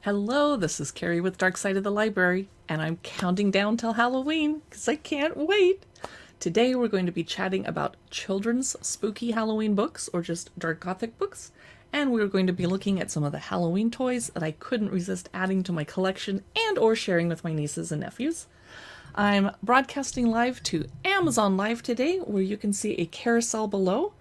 Hello, this is Carrie with Dark Side of the Library, and I'm counting down till Halloween because I can't wait. Today we're going to be chatting about children's spooky Halloween books or just dark gothic books, and we're going to be looking at some of the Halloween toys that I couldn't resist adding to my collection and or sharing with my nieces and nephews. I'm broadcasting live to Amazon Live today, where you can see a carousel below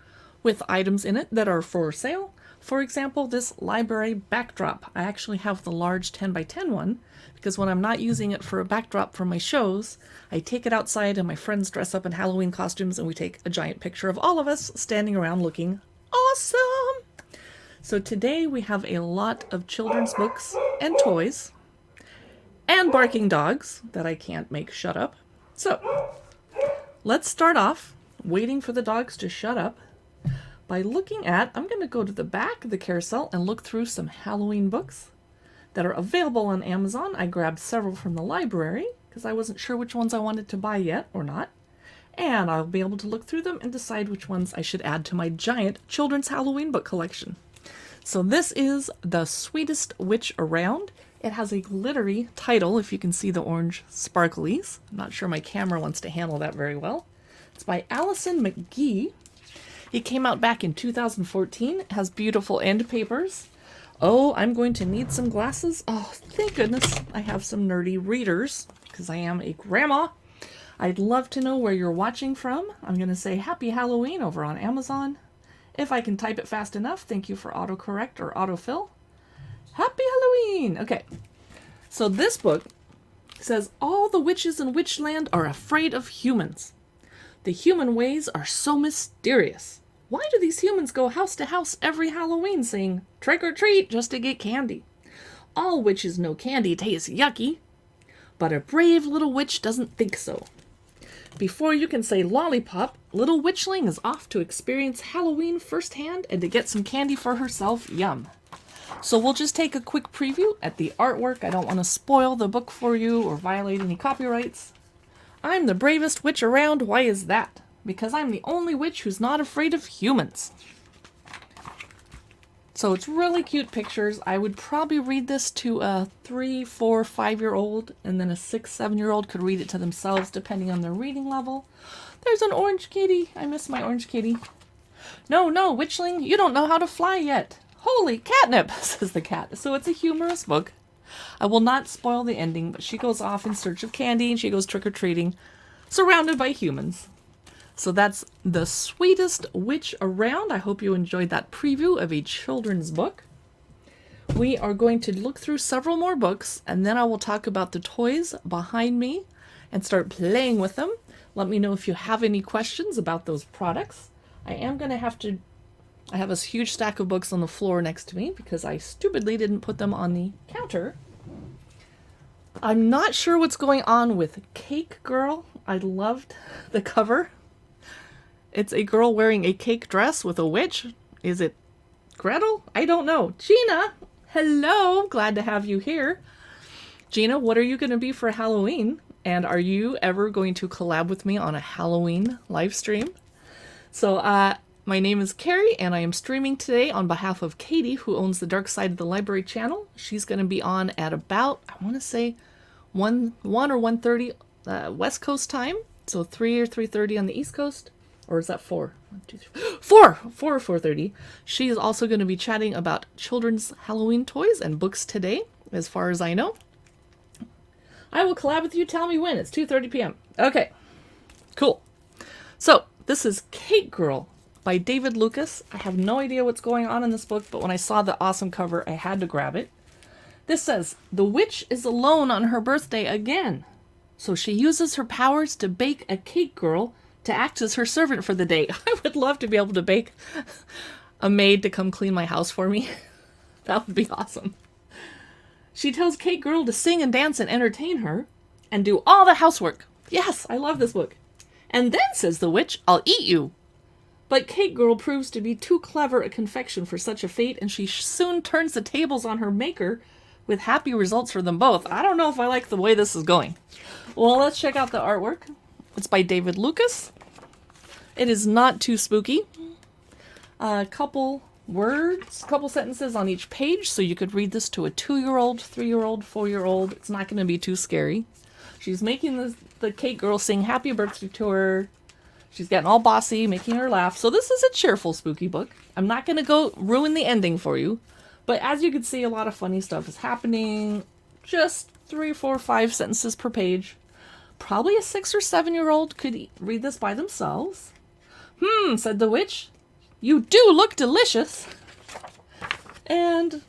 with items in it that are for sale. For example, this library backdrop. I actually have the large 10 by 10 one because when I'm not using it for a backdrop for my shows, I take it outside and my friends dress up in Halloween costumes and we take a giant picture of all of us standing around looking awesome. So today we have a lot of children's books and toys and barking dogs that I can't make shut up. So let's start off waiting for the dogs to shut up by looking at, I'm going to go to the back of the carousel and look through some Halloween books that are available on Amazon. I grabbed several from the library because I wasn't sure which ones I wanted to buy yet or not. And I'll be able to look through them and decide which ones I should add to my giant children's Halloween book collection. So this is The Sweetest Witch Around. It has a glittery title, if you can see the orange sparklies. I'm not sure my camera wants to handle that very well. It's by Allison McGee. It came out back in 2014. It has beautiful end papers. Oh, I'm going to need some glasses. Oh, thank goodness I have some nerdy readers because I am a grandma. I'd love to know where you're watching from. I'm going to say Happy Halloween over on Amazon. If I can type it fast enough, thank you for autocorrect or autofill. Happy Halloween! Okay, so this book says all the witches in Witchland are afraid of humans. The human ways are so mysterious. Why do these humans go house to house every Halloween saying trick or treat just to get candy? All witches know candy tastes yucky, but a brave little witch doesn't think so. Before you can say lollipop, little witchling is off to experience Halloween firsthand and to get some candy for herself. Yum. So we'll just take a quick preview at the artwork. I don't want to spoil the book for you or violate any copyrights. I'm the bravest witch around. Why is that? Because I'm the only witch who's not afraid of humans. So it's really cute pictures. I would probably read this to a 3, 4, 5-year-old, and then a 6, 7-year-old could read it to themselves depending on their reading level. There's an orange kitty. I miss my orange kitty. No, witchling, you don't know how to fly yet. Holy catnip, says the cat. So it's a humorous book. I will not spoil the ending, but she goes off in search of candy and she goes trick-or-treating, surrounded by humans. So that's The Sweetest Witch Around. I hope you enjoyed that preview of a children's book. We are going to look through several more books, and then I will talk about the toys behind me and start playing with them. Let me know if you have any questions about those products. I have this huge stack of books on the floor next to me because I stupidly didn't put them on the counter. I'm not sure what's going on with Cake Girl. I loved the cover. It's a girl wearing a cake dress with a witch. Is it Gretel? I don't know. Gina, hello. Glad to have you here. Gina, what are you going to be for Halloween? And are you ever going to collab with me on a Halloween live stream? So, my name is Carrie, and I am streaming today on behalf of Katie, who owns the Dark Side of the Library channel. She's going to be on at about, I want to say, 1 or 1:30 West Coast time. So 3 or 3:30 on the East Coast. Or is that 4? 1, 2, 3. 4 or 4:30. She is also going to be chatting about children's Halloween toys and books today, as far as I know. I will collab with you. Tell me when. It's 2:30 p.m. Okay, cool. So this is Cake Girl by David Lucas. I have no idea what's going on in this book, but when I saw the awesome cover, I had to grab it. This says, the witch is alone on her birthday again. So she uses her powers to bake a cake girl to act as her servant for the day. I would love to be able to bake a maid to come clean my house for me. That would be awesome. She tells Cake Girl to sing and dance and entertain her and do all the housework. Yes, I love this book. And then, says the witch, I'll eat you. But Cake Girl proves to be too clever a confection for such a fate, and she soon turns the tables on her maker with happy results for them both. I don't know if I like the way this is going. Well, let's check out the artwork. It's by David Lucas. It is not too spooky. A couple words, a couple sentences on each page, so you could read this to a 2-year-old, 3-year-old, 4-year-old. It's not going to be too scary. She's making the cake girl sing happy birthday to her. She's getting all bossy, making her laugh. So this is a cheerful, spooky book. I'm not going to go ruin the ending for you. But as you can see, a lot of funny stuff is happening. Just 3, 4, 5 sentences per page. Probably a 6 or 7-year-old could read this by themselves. Said the witch. You do look delicious. And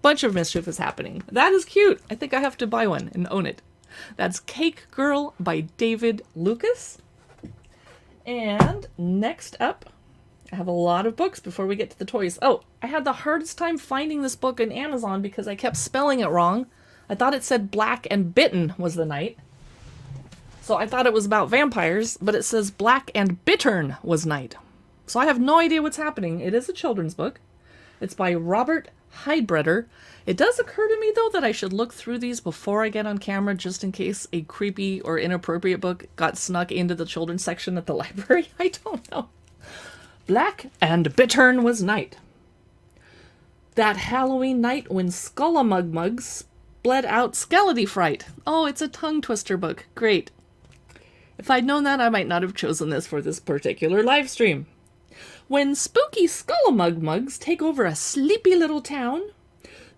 bunch of mischief is happening. That is cute. I think I have to buy one and own it. That's Cake Girl by David Lucas. And next up, I have a lot of books before we get to the toys. Oh, I had the hardest time finding this book on Amazon because I kept spelling it wrong. I thought it said Black and Bitten was the night. So I thought it was about vampires, but it says Black and Bittern was night. So I have no idea what's happening. It is a children's book. It's by Robert Heidbreder. It does occur to me, though, that I should look through these before I get on camera, just in case a creepy or inappropriate book got snuck into the children's section at the library. I don't know. Black and Bittern was night. That Halloween night when Skullamugmugs bled out Skelety fright. Oh, it's a tongue twister book. Great. If I'd known that, I might not have chosen this for this particular live stream. When spooky Skullamugmugs take over a sleepy little town,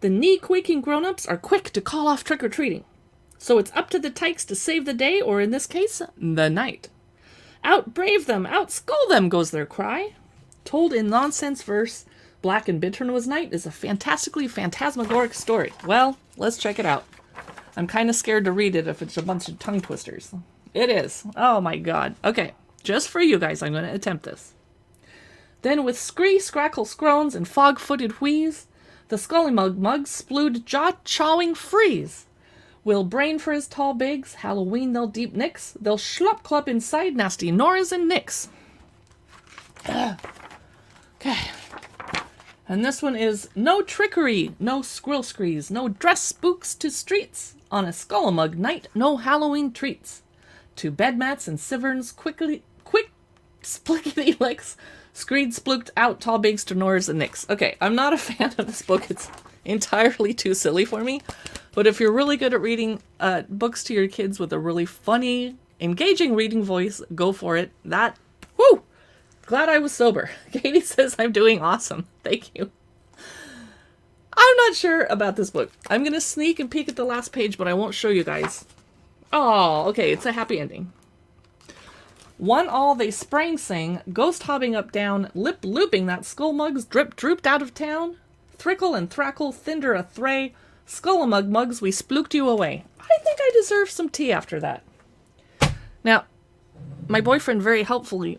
the knee-quaking grown-ups are quick to call off trick-or-treating. So it's up to the tykes to save the day, or in this case, the night. Out brave them, out skull them, goes their cry. Told in nonsense verse, Black and Bittern was night is a fantastically phantasmagoric story. Well, let's check it out. I'm kind of scared to read it if it's a bunch of tongue twisters. It is. Oh my god. Okay, just for you guys, I'm going to attempt this. Then with scree, scrackle, scrones, and fog-footed wheeze, the Skullamugmugs splued jaw-chawing freeze. Will brain for his tall bigs, Halloween they'll deep nicks, they'll schlup-clup inside nasty Noras and Nicks. Okay. And this one is no trickery, no squirrel screes, no dress spooks to streets. On a Skullamug night, no Halloween treats. To bed mats and siverns, quick splickety licks, screed splooked out tall bigs to Noras and Nicks. Okay, I'm not a fan of this book. It's entirely too silly for me. But if you're really good at reading books to your kids with a really funny, engaging reading voice, go for it. Woo! Glad I was sober. Katie says I'm doing awesome. Thank you. I'm not sure about this book. I'm going to sneak and peek at the last page, but I won't show you guys. Oh, okay, it's a happy ending. One all they sprang sing, ghost hobbing up down, lip looping that Skullmugs drooped out of town. Thrickle and thrackle, thinder a thray, Skullamugmugs, we splooked you away. I think I deserve some tea after that. Now, my boyfriend very helpfully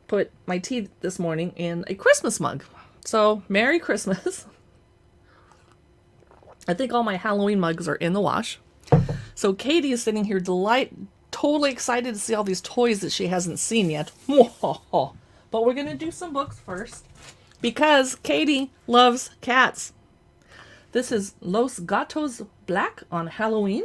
put my tea this morning in a Christmas mug. So, Merry Christmas. I think all my Halloween mugs are in the wash. So Katie is sitting here totally excited to see all these toys that she hasn't seen yet. But we're going to do some books first because Katie loves cats. This is Los Gatos Black on Halloween,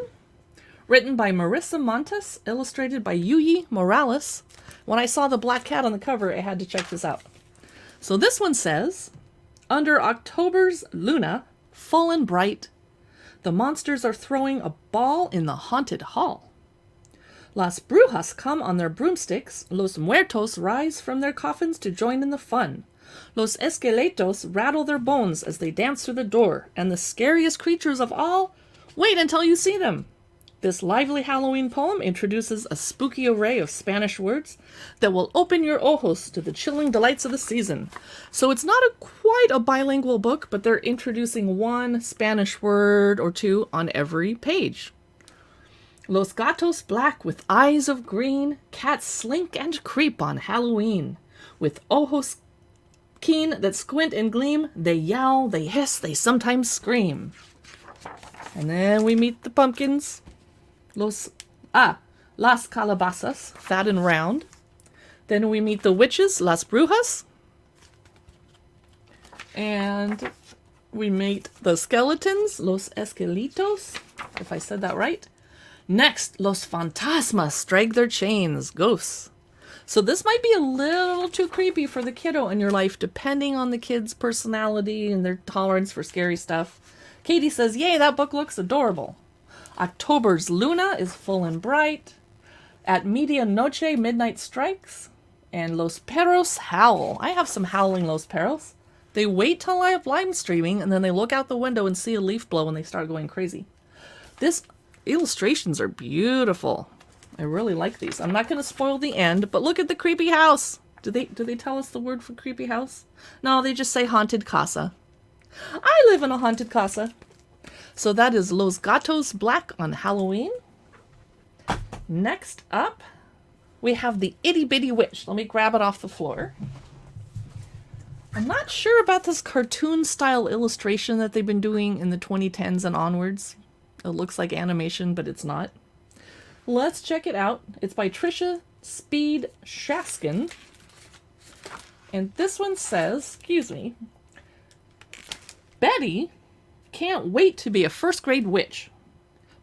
written by Marissa Montes, illustrated by Yuyi Morales. When I saw the black cat on the cover, I had to check this out. So this one says, under October's Luna, full and bright, the monsters are throwing a ball in the haunted hall. Las Brujas come on their broomsticks, Los Muertos rise from their coffins to join in the fun. Los Esqueletos rattle their bones as they dance through the door, and the scariest creatures of all, wait until you see them. This lively Halloween poem introduces a spooky array of Spanish words that will open your ojos to the chilling delights of the season. So it's not quite a bilingual book, but they're introducing one Spanish word or two on every page. Los Gatos Black with eyes of green, cats slink and creep on Halloween. With ojos keen that squint and gleam, they yowl, they hiss, they sometimes scream. And then we meet the pumpkins. Las Calabazas, fat and round. Then we meet the witches, Las Brujas. And we meet the skeletons, Los Esquelitos, if I said that right. Next, Los Fantasmas drag their chains, ghosts. So this might be a little too creepy for the kiddo in your life, depending on the kid's personality and their tolerance for scary stuff. Katie says, yay, that book looks adorable. October's Luna is full and bright. At Medianoche, Midnight Strikes. And Los Perros howl. I have some howling Los Perros. They wait till I have live streaming, and then they look out the window and see a leaf blow and they start going crazy. This illustrations are beautiful. I really like these. I'm not going to spoil the end, but look at the creepy house. Do they tell us the word for creepy house? No, they just say haunted casa. I live in a haunted casa. So that is Los Gatos Black on Halloween. Next up, we have the Itty Bitty Witch. Let me grab it off the floor. I'm not sure about this cartoon style illustration that they've been doing in the 2010s and onwards. It looks like animation, but it's not. Let's check it out. It's by Trisha Speed Shaskin. And this one says, excuse me, Betty can't wait to be a first grade witch.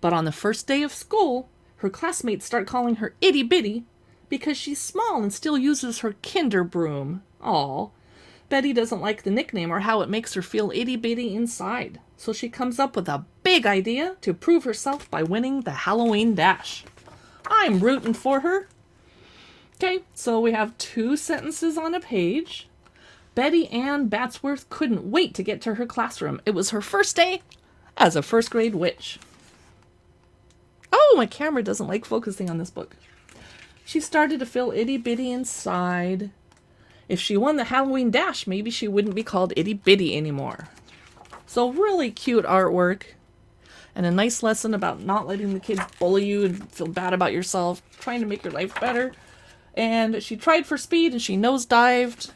But on the first day of school, her classmates start calling her Itty Bitty because she's small and still uses her kinder broom. Aw. Betty doesn't like the nickname or how it makes her feel itty bitty inside. So she comes up with a big idea to prove herself by winning the Halloween Dash. I'm rooting for her. Okay, so we have 2 sentences on a page. Betty Ann Batsworth couldn't wait to get to her classroom. It was her first day as a first grade witch. Oh, my camera doesn't like focusing on this book. She started to feel itty bitty inside. If she won the Halloween Dash, maybe she wouldn't be called Itty Bitty anymore. So really cute artwork. And a nice lesson about not letting the kids bully you and feel bad about yourself. Trying to make your life better. And she tried for speed and she nosedived.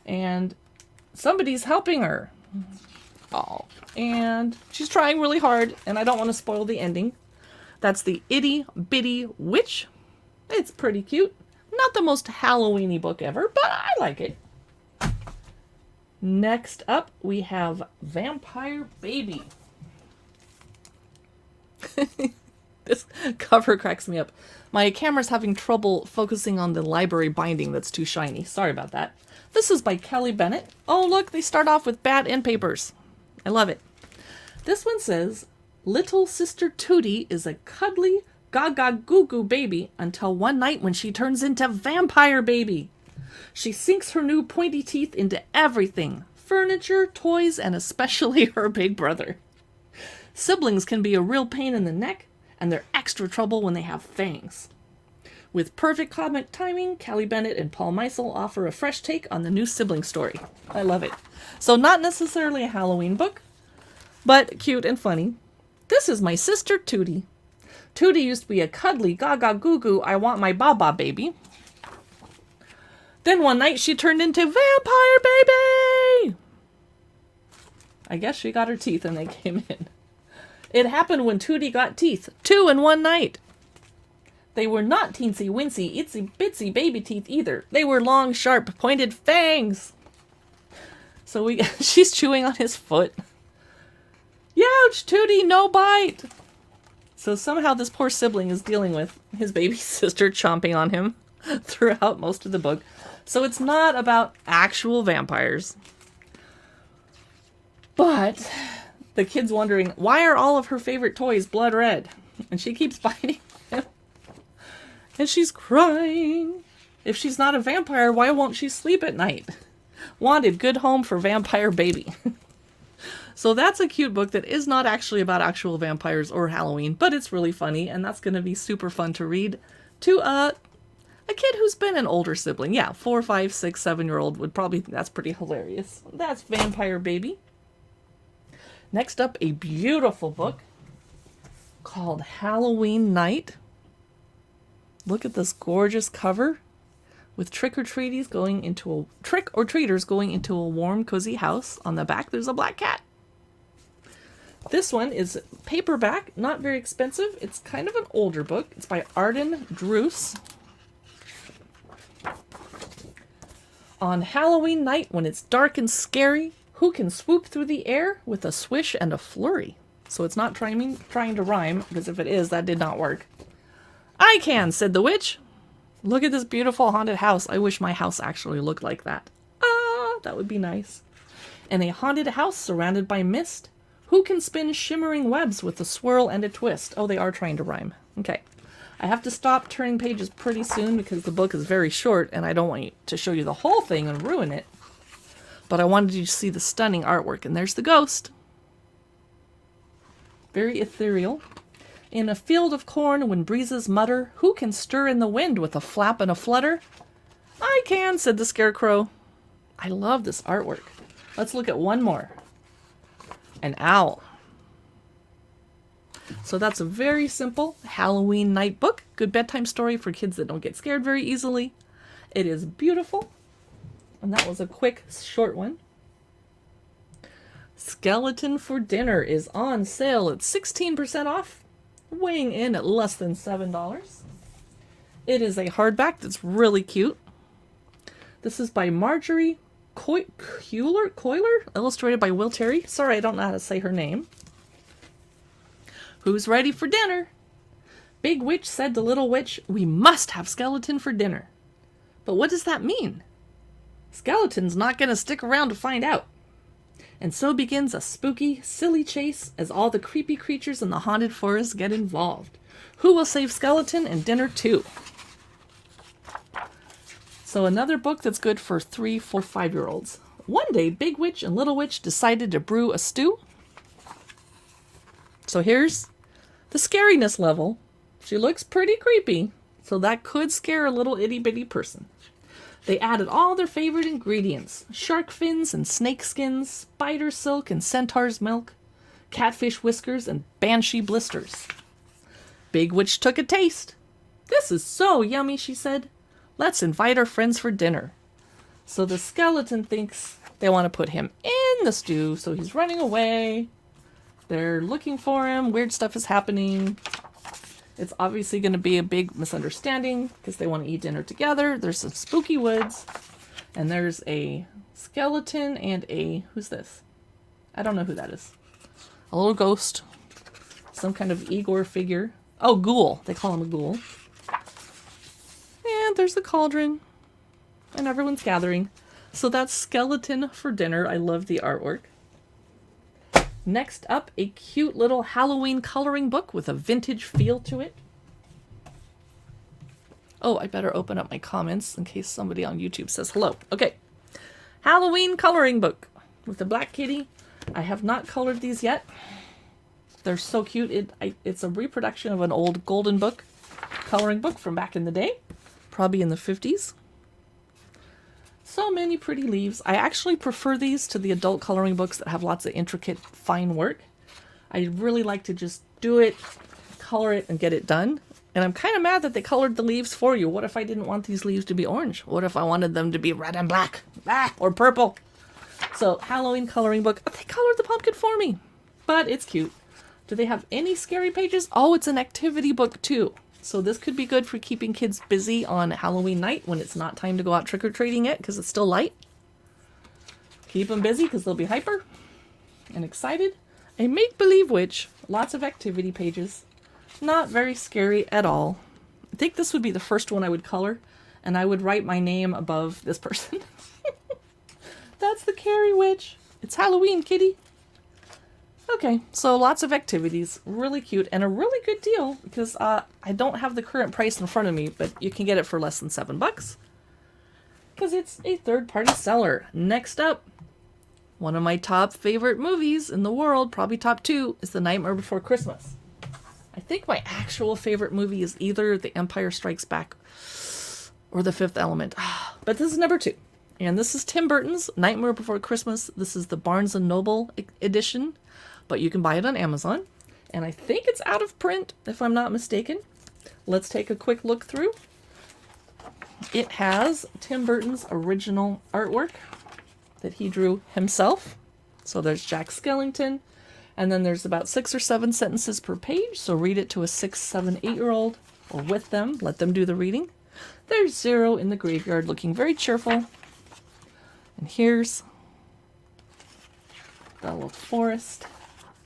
And somebody's helping her. Oh. And she's trying really hard. And I don't want to spoil the ending. That's the Itty Bitty Witch. It's pretty cute. Not the most Halloween-y book ever, but I like it. Next up, we have Vampire Baby. This cover cracks me up. My camera's having trouble focusing on the library binding that's too shiny. Sorry about that. This is by Kelly Bennett. Oh, look, they start off with bad end papers. I love it. This one says, Little Sister Tootie is a cuddly, gaga goo goo baby until one night when she turns into Vampire Baby. She sinks her new pointy teeth into everything. Furniture, toys, and especially her big brother. Siblings can be a real pain in the neck, and they're extra trouble when they have fangs. With perfect comic timing, Kelly Bennett and Paul Meisel offer a fresh take on the new sibling story. I love it. So not necessarily a Halloween book, but cute and funny. This is My Sister Tootie. Tootie used to be a cuddly, gaga goo goo, I want my baba baby. Then one night she turned into Vampire Baby! I guess she got her teeth and they came in. It happened when Tootie got teeth, 2 in one night. They were not teensy wincy, itsy bitsy baby teeth either. They were long, sharp, pointed fangs. So she's chewing on his foot. Youch, Tootie, no bite! So somehow this poor sibling is dealing with his baby sister chomping on him throughout most of the book. So it's not about actual vampires. But the kid's wondering, why are all of her favorite toys blood red? And she keeps biting him. And she's crying. If she's not a vampire, why won't she sleep at night? Wanted, good home for Vampire Baby. So that's a cute book that is not actually about actual vampires or Halloween, but it's really funny, and that's going to be super fun to read to a kid who's been an older sibling. Yeah, 4, 5, 6, 7-year-old would probably, that's pretty hilarious. That's Vampire Baby. Next up, a beautiful book called Halloween Night. Look at this gorgeous cover with trick-or-treaters going into a warm, cozy house. On the back, there's a black cat. This one is paperback, not very expensive. It's kind of an older book. It's by Arden Druce. On Halloween night, when it's dark and scary, who can swoop through the air with a swish and a flurry? So it's not trying to rhyme, because if it is, that did not work. I can, said the witch. Look at this beautiful haunted house. I wish my house actually looked like that. Ah, that would be nice. In a haunted house surrounded by mist, who can spin shimmering webs with a swirl and a twist? Oh, they are trying to rhyme. Okay. I have to stop turning pages pretty soon because the book is very short and I don't want to show you the whole thing and ruin it. But I wanted you to see the stunning artwork. And there's the ghost. Very ethereal. In a field of corn when breezes mutter, who can stir in the wind with a flap and a flutter? I can, said the scarecrow. I love this artwork. Let's look at one more. An owl. So that's a very simple Halloween night book. Good bedtime story for kids that don't get scared very easily. It is beautiful. And that was a quick, short one. Skeleton for Dinner is on sale at 16% off, weighing in at less than $7. It is a hardback that's really cute. This is by Marjorie Coiler, illustrated by Will Terry. Sorry, I don't know how to say her name. Who's ready for dinner? Big Witch said to Little Witch, we must have skeleton for dinner. But what does that mean? Skeleton's not going to stick around to find out. And so begins a spooky, silly chase as all the creepy creatures in the haunted forest get involved. Who will save Skeleton and dinner too? So another book that's good for 3, 4, 5-year-olds. One day, Big Witch and Little Witch decided to brew a stew. So here's the scariness level. She looks pretty creepy, so that could scare a little itty-bitty person. They added all their favorite ingredients: shark fins and snake skins, spider silk and centaur's milk, catfish whiskers and banshee blisters. Big Witch took a taste. This is so yummy, she said. Let's invite our friends for dinner. So the skeleton thinks they want to put him in the stew, so he's running away. They're looking for him. Weird stuff is happening. It's obviously going to be a big misunderstanding because they want to eat dinner together. There's some spooky woods. And there's a skeleton and a... Who's this? I don't know who that is. A little ghost. Some kind of Igor figure. Oh, ghoul. They call him a ghoul. And there's the cauldron. And everyone's gathering. So that's Skeleton for Dinner. I love the artwork. Next up, a cute little Halloween coloring book with a vintage feel to it. Oh, I better open up my comments in case somebody on YouTube says hello. Okay. Halloween coloring book with the black kitty. I have not colored these yet. They're so cute. It's a reproduction of an old Golden Book coloring book from back in the day. Probably in the 50s. So many pretty leaves. I actually prefer these to the adult coloring books that have lots of intricate, fine work. I really like to just do it, color it, and get it done. And I'm kind of mad that they colored the leaves for you. What if I didn't want these leaves to be orange? What if I wanted them to be red and black? Or purple? So, Halloween coloring book. They colored the pumpkin for me. But it's cute. Do they have any scary pages? Oh, it's an activity book too. So this could be good for keeping kids busy on Halloween night when it's not time to go out trick-or-treating yet because it's still light. Keep them busy because they'll be hyper and excited. A make-believe witch. Lots of activity pages. Not very scary at all. I think this would be the first one I would color, and I would write my name above this person. That's the Carrie Witch. It's Halloween, kitty. Okay, so lots of activities, really cute, and a really good deal because I don't have the current price in front of me, but you can get it for less than $7 because it's a third-party seller. Next up, one of my top favorite movies in the world, probably top 2, is The Nightmare Before Christmas. I think my actual favorite movie is either The Empire Strikes Back or The Fifth Element, but this is number 2. And this is Tim Burton's Nightmare Before Christmas. This is the Barnes & Noble edition. But you can buy it on Amazon. And I think it's out of print, if I'm not mistaken. Let's take a quick look through. It has Tim Burton's original artwork that he drew himself. So there's Jack Skellington. And then there's about 6 or 7 sentences per page. So read it to a 6, 7, 8-year-old or with them. Let them do the reading. There's Zero in the graveyard looking very cheerful. And here's the little forest.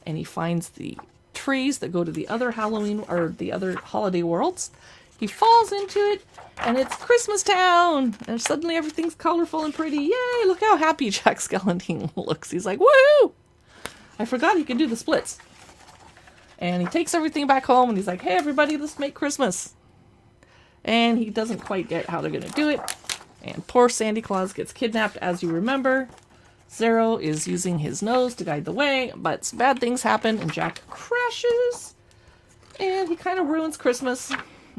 And he finds the trees that go to the other Halloween or the other holiday worlds. He falls into it, and it's Christmas Town! And suddenly everything's colorful and pretty. Yay! Look how happy Jack Skellington looks. He's like, woohoo! I forgot he can do the splits. And he takes everything back home, and he's like, hey, everybody, let's make Christmas. And he doesn't quite get how they're going to do it. And poor Sandy Claus gets kidnapped, as you remember. Zero is using his nose to guide the way, but some bad things happen, and Jack crashes. And he kind of ruins Christmas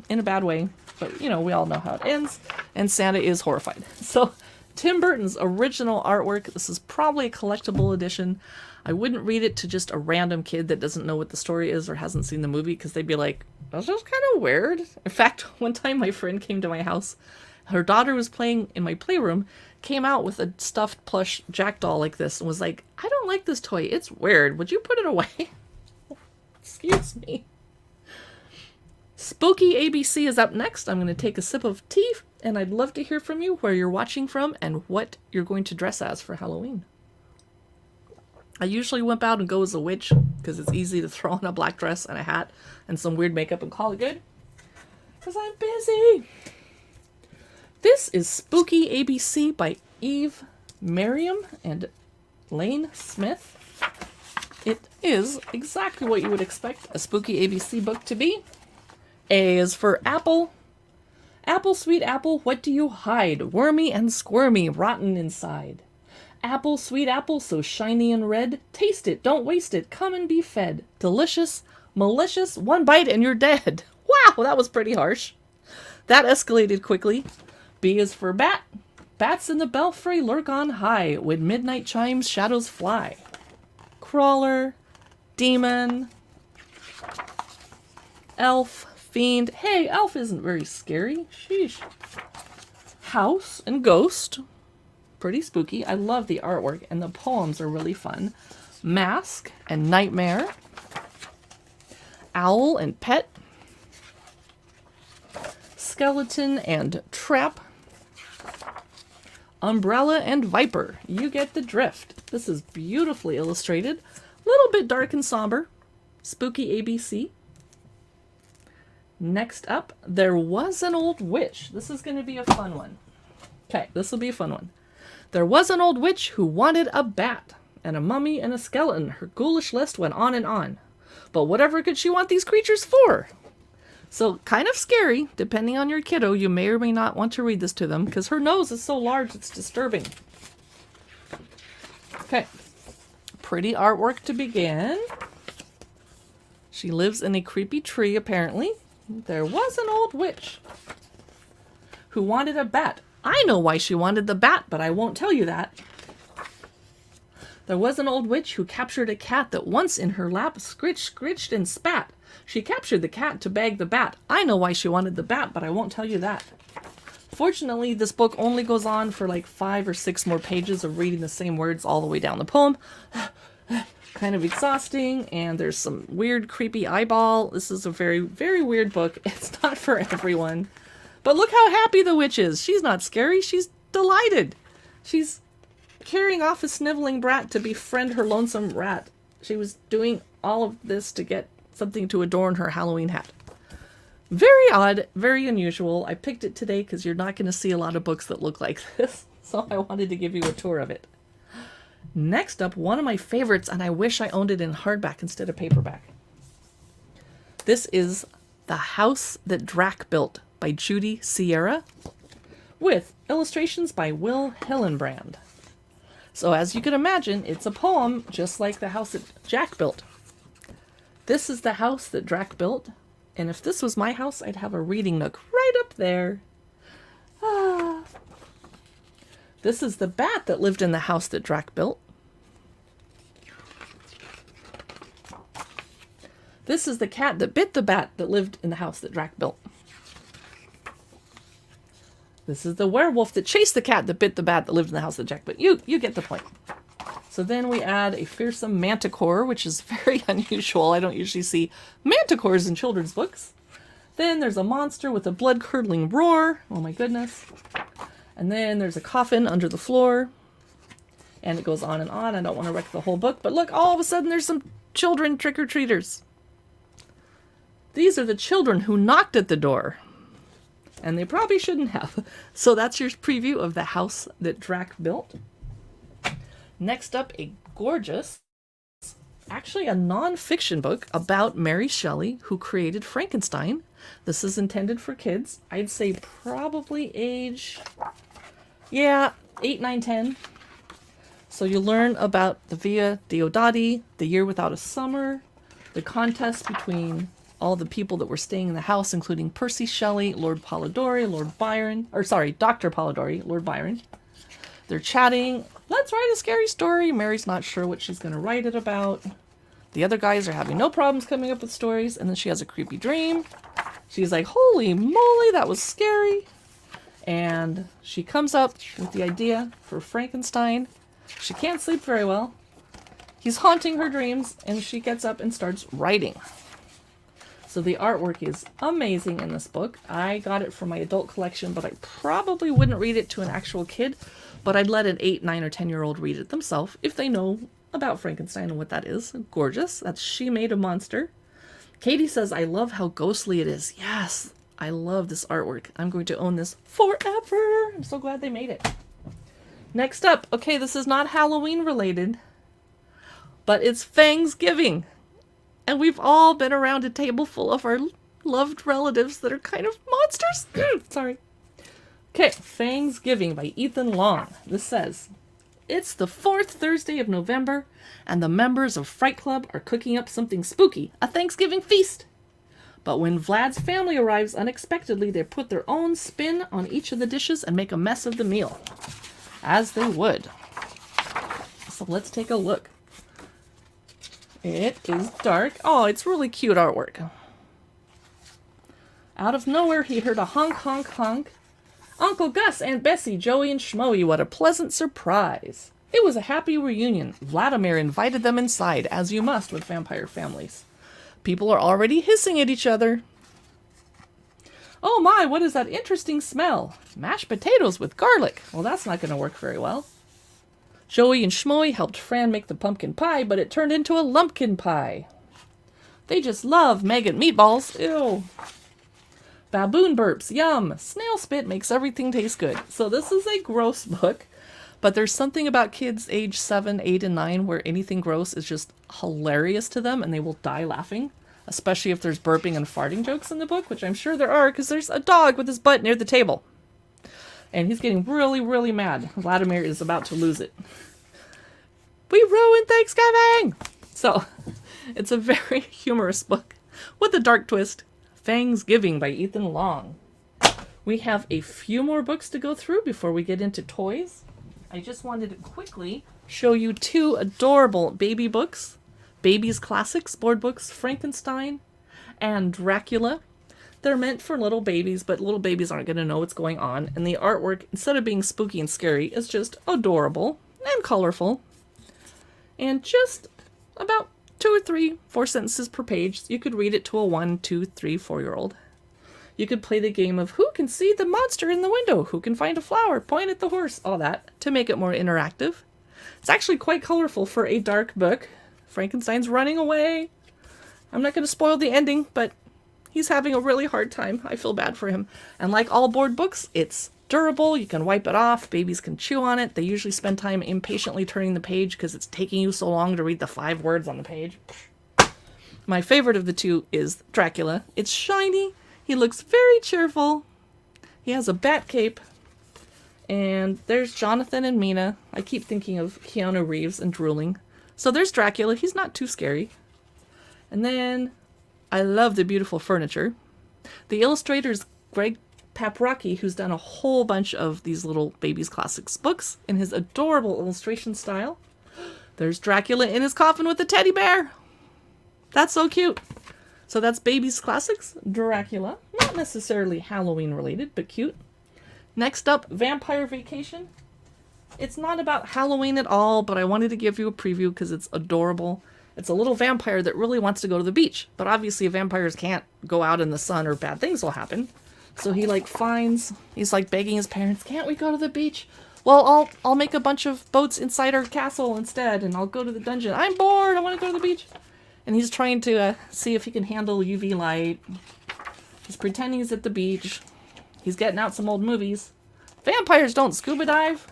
in a bad way. But, you know, we all know how it ends. And Santa is horrified. So, Tim Burton's original artwork. This is probably a collectible edition. I wouldn't read it to just a random kid that doesn't know what the story is or hasn't seen the movie, because they'd be like, that's just kind of weird. In fact, one time my friend came to my house. Her daughter was playing in my playroom, came out with a stuffed plush Jack doll like this, and was like, I don't like this toy. It's weird. Would you put it away? Excuse me. Spooky ABC is up next. I'm going to take a sip of tea, and I'd love to hear from you where you're watching from and what you're going to dress as for Halloween. I usually whip out and go as a witch because it's easy to throw on a black dress and a hat and some weird makeup and call it good. Because I'm busy. This is Spooky ABC by Eve Merriam and Lane Smith. It is exactly what you would expect a Spooky ABC book to be. A is for apple. Apple, sweet apple, what do you hide? Wormy and squirmy, rotten inside. Apple, sweet apple, so shiny and red. Taste it, don't waste it, come and be fed. Delicious, malicious, one bite and you're dead. Wow, that was pretty harsh. That escalated quickly. B is for bat. Bats in the belfry lurk on high. When midnight chimes, shadows fly. Crawler, demon, elf, fiend. Hey, elf isn't very scary. Sheesh. House and ghost. Pretty spooky. I love the artwork, and the poems are really fun. Mask and nightmare. Owl and pet. Skeleton and trap. Umbrella and viper. You get the drift. This is beautifully illustrated. A little bit dark and somber. Spooky ABC. Next up, There Was an Old Witch. This is going to be a fun one. Okay, this will be a fun one. There was an old witch who wanted a bat, and a mummy and a skeleton. Her ghoulish list went on and on. But whatever could she want these creatures for? So, kind of scary. Depending on your kiddo, you may or may not want to read this to them, because her nose is so large it's disturbing. Okay. Pretty artwork to begin. She lives in a creepy tree, apparently. There was an old witch who wanted a bat. I know why she wanted the bat, but I won't tell you that. There was an old witch who captured a cat that once in her lap scritched, and spat. She captured the cat to bag the bat. I know why she wanted the bat, but I won't tell you that. Fortunately, this book only goes on for like 5 or 6 more pages of reading the same words all the way down the poem. Kind of exhausting, and there's some weird, creepy eyeball. This is a very, very weird book. It's not for everyone. But look how happy the witch is. She's not scary. She's delighted. She's carrying off a sniveling brat to befriend her lonesome rat. She was doing all of this to get something to adorn her Halloween hat. Very odd, very unusual. I picked it today because you're not going to see a lot of books that look like this. So I wanted to give you a tour of it. Next up, one of my favorites, and I wish I owned it in hardback instead of paperback. This is The House That Drac Built by Judy Sierra, with illustrations by Will Hillenbrand. So as you can imagine, it's a poem just like the house that Jack built. This is the house that Drac built, and if this was my house, I'd have a reading nook right up there. Ah. This is the bat that lived in the house that Drac built. This is the cat that bit the bat that lived in the house that Drac built. This is the werewolf that chased the cat that bit the bat that lived in the house that Jack built. You get the point. So then we add a fearsome manticore, which is very unusual. I don't usually see manticores in children's books. Then there's a monster with a blood-curdling roar. Oh my goodness. And then there's a coffin under the floor. And it goes on and on. I don't want to wreck the whole book. But look, all of a sudden there's some children trick-or-treaters. These are the children who knocked at the door. And they probably shouldn't have. So that's your preview of the house that Drac built. Next up, a gorgeous, actually a non-fiction book about Mary Shelley, who created Frankenstein. This is intended for kids. I'd say probably age, 8, 9, 10. So you learn about the Via Diodati, the year without a summer, the contest between all the people that were staying in the house, including Percy Shelley, Lord Polidori, Dr. Polidori, Lord Byron. They're chatting. Let's write a scary story. Mary's not sure what she's going to write it about. The other guys are having no problems coming up with stories, and then she has a creepy dream. She's like, holy moly, that was scary. And she comes up with the idea for Frankenstein. She can't sleep very well. He's haunting her dreams, and she gets up and starts writing. So the artwork is amazing in this book. I got it for my adult collection, but I probably wouldn't read it to an actual kid, but I'd let an 8, 9, or 10-year-old read it themselves if they know about Frankenstein and what that is. Gorgeous. That's She Made a Monster. Katie says, I love how ghostly it is. Yes, I love this artwork. I'm going to own this forever. I'm so glad they made it. Next up, okay, this is not Halloween related, but it's Fangsgiving. And we've all been around a table full of our loved relatives that are kind of monsters. Sorry. Okay, Fangsgiving by Ethan Long. This says, it's the 4th Thursday of November, and the members of Fright Club are cooking up something spooky, a Thanksgiving feast. But when Vlad's family arrives unexpectedly, they put their own spin on each of the dishes and make a mess of the meal. As they would. So let's take a look. It is dark. Oh, it's really cute artwork. Out of nowhere, he heard a honk, honk, honk. Uncle Gus, Aunt Bessie, Joey, and Schmoey, what a pleasant surprise. It was a happy reunion. Vladimir invited them inside, as you must with vampire families. People are already hissing at each other. Oh my, what is that interesting smell? Mashed potatoes with garlic. Well, that's not going to work very well. Joey and Schmoey helped Fran make the pumpkin pie, but it turned into a lumpkin pie. They just love maggot meatballs. Ew. Baboon burps. Yum. Snail spit makes everything taste good. So this is a gross book, but there's something about kids age 7, 8, and 9 where anything gross is just hilarious to them and they will die laughing, especially if there's burping and farting jokes in the book, which I'm sure there are because there's a dog with his butt near the table. And he's getting really, really mad. Vladimir is about to lose it. We ruined Thanksgiving! So, it's a very humorous book with a dark twist. Fangsgiving by Ethan Long. We have a few more books to go through before we get into toys. I just wanted to quickly show you 2 adorable baby books. Baby's Classics board books, Frankenstein and Dracula. They're meant for little babies, but little babies aren't going to know what's going on. And the artwork, instead of being spooky and scary, is just adorable and colorful. And just about 2 or 3, 4 sentences per page. You could read it to a 1, 2, 3, 4-year-old. You could play the game of who can see the monster in the window, who can find a flower, point at the horse, all that, to make it more interactive. It's actually quite colorful for a dark book. Frankenstein's running away. I'm not going to spoil the ending, but he's having a really hard time. I feel bad for him. And like all board books, it's durable. You can wipe it off. Babies can chew on it. They usually spend time impatiently turning the page because it's taking you so long to read the 5 words on the page. My favorite of the 2 is Dracula. It's shiny. He looks very cheerful. He has a bat cape. And there's Jonathan and Mina. I keep thinking of Keanu Reeves and drooling. So there's Dracula. He's not too scary. And then I love the beautiful furniture. The illustrator is Greg Paprocki, who's done a whole bunch of these little Baby's Classics books in his adorable illustration style. There's Dracula in his coffin with a teddy bear. That's so cute. So that's Baby's Classics, Dracula. Not necessarily Halloween related, but cute. Next up, Vampire Vacation. It's not about Halloween at all, but I wanted to give you a preview because it's adorable. It's a little vampire that really wants to go to the beach, but obviously vampires can't go out in the sun or bad things will happen. So he he's begging his parents, can't we go to the beach? Well, I'll make a bunch of boats inside our castle instead, and I'll go to the dungeon. I'm bored, I want to go to the beach. And he's trying to see if he can handle UV light. He's pretending he's at the beach. He's getting out some old movies. Vampires don't scuba dive.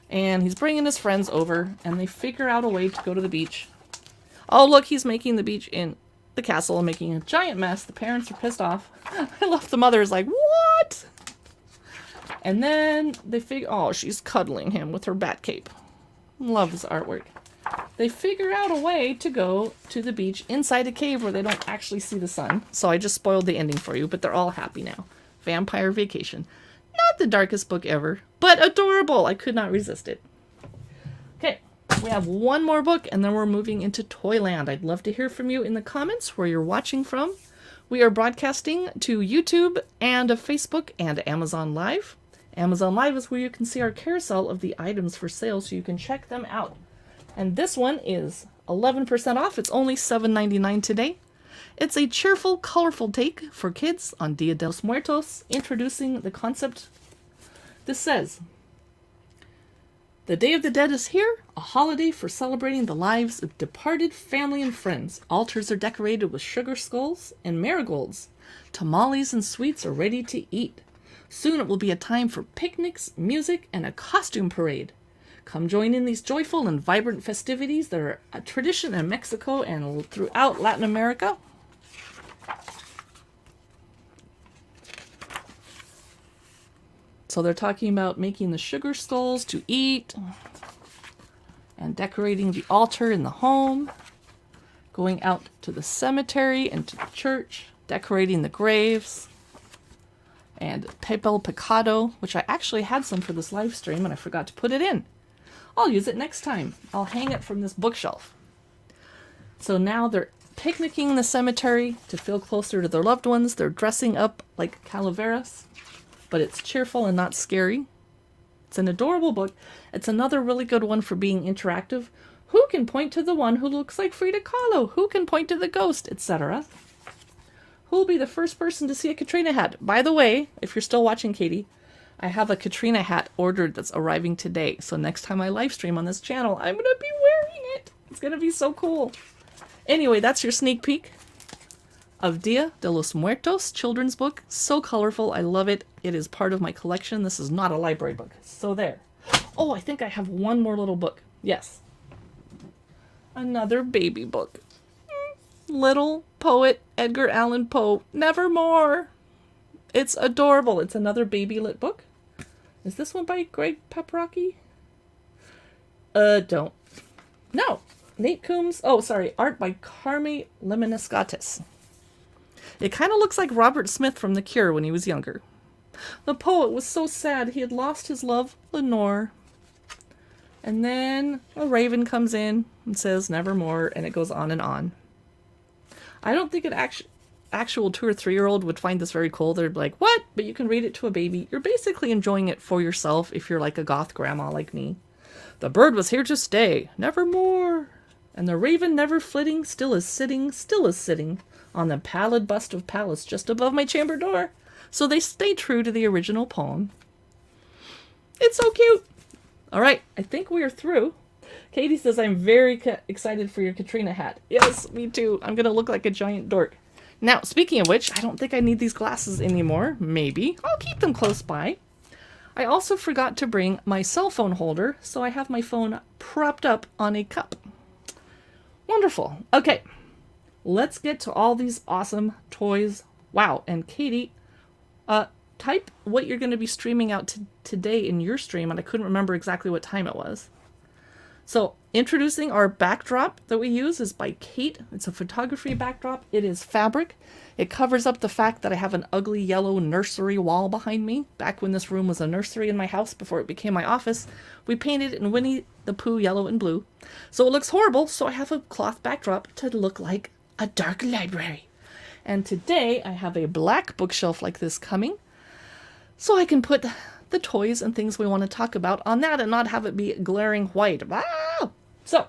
And he's bringing his friends over, and they figure out a way to go to the beach. Oh, look, he's making the beach in the castle and making a giant mess. The parents are pissed off. I love the mother is like, what? And then they figure, oh, she's cuddling him with her bat cape. Love this artwork. They figure out a way to go to the beach inside a cave where they don't actually see the sun. So I just spoiled the ending for you, but they're all happy now. Vampire Vacation. Not the darkest book ever, but adorable. I could not resist it. Okay, we have one more book, and then we're moving into Toyland. I'd love to hear from you in the comments where you're watching from. We are broadcasting to YouTube and Facebook and Amazon Live. Amazon Live is where you can see our carousel of the items for sale, so you can check them out. And this one is 11% off. It's only $7.99 today. It's a cheerful, colorful take for kids on Dia de los Muertos, introducing the concept. This says, "The Day of the Dead is here, a holiday for celebrating the lives of departed family and friends. Altars are decorated with sugar skulls and marigolds. Tamales and sweets are ready to eat. Soon it will be a time for picnics, music, and a costume parade. Come join in these joyful and vibrant festivities that are a tradition in Mexico and throughout Latin America." So they're talking about making the sugar skulls to eat and decorating the altar in the home, going out to the cemetery and to the church, decorating the graves, and papel picado, which I actually had some for this live stream and I forgot to put it in. I'll use it next time. I'll hang it from this bookshelf. So now they're picnicking in the cemetery to feel closer to their loved ones. They're dressing up like calaveras, but it's cheerful and not scary. It's an adorable book. It's another really good one for being interactive. Who can point to the one who looks like Frida Kahlo? Who can point to the ghost, etc.? Who'll be the first person to see a Katrina hat? By the way, if you're still watching, Katie, I have a Katrina hat ordered that's arriving today. So next time I live stream on this channel, I'm going to be wearing it. It's going to be so cool. Anyway, that's your sneak peek of Dia de los Muertos children's book. So colorful. I love it. It is part of my collection. This is not a library book. So there. Oh, I think I have one more little book. Yes. Another baby book. Little poet Edgar Allan Poe. Nevermore. It's adorable. It's another baby lit book. Is this one by Greg Paprocki? Don't. No. Nate Coombs. Oh, sorry. Art by Carmi Lemniscatis. It kind of looks like Robert Smith from The Cure when he was younger. The poet was so sad he had lost his love, Lenore. And then a raven comes in and says nevermore, and it goes on and on. I don't think an actual 2 or 3-year-old would find this very cool. They'd be like, what? But you can read it to a baby. You're basically enjoying it for yourself if you're like a goth grandma like me. The bird was here to stay, nevermore. And the raven never flitting, still is sitting on the pallid bust of Pallas just above my chamber door. So they stay true to the original poem. It's so cute. All right, I think we are through. Katie says, I'm very excited for your Katrina hat. Yes, me too. I'm going to look like a giant dork. Now, speaking of which, I don't think I need these glasses anymore. Maybe. I'll keep them close by. I also forgot to bring my cell phone holder, so I have my phone propped up on a cup. Wonderful. Okay, let's get to all these awesome toys. Wow, and Katie, type what you're going to be streaming out today in your stream, and I couldn't remember exactly what time it was. So, introducing our backdrop that we use is by Kate. It's a photography backdrop. It is fabric. It covers up the fact that I have an ugly yellow nursery wall behind me. Back when this room was a nursery in my house before it became my office, we painted it in Winnie the Pooh yellow and blue. So it looks horrible, so I have a cloth backdrop to look like a dark library. And today I have a black bookshelf like this coming, so I can put the toys and things we want to talk about on that and not have it be glaring white. Ah! So,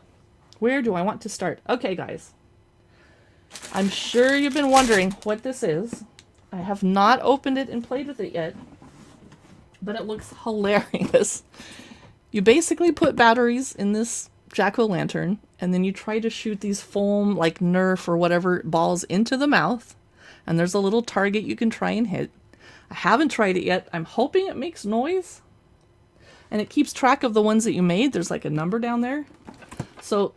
where do I want to start? Okay, guys. I'm sure you've been wondering what this is. I have not opened it and played with it yet, but it looks hilarious. You basically put batteries in this jack-o'-lantern, and then you try to shoot these foam, like Nerf or whatever, balls into the mouth, and there's a little target you can try and hit. I haven't tried it yet. I'm hoping it makes noise. And it keeps track of the ones that you made. There's like a number down there. So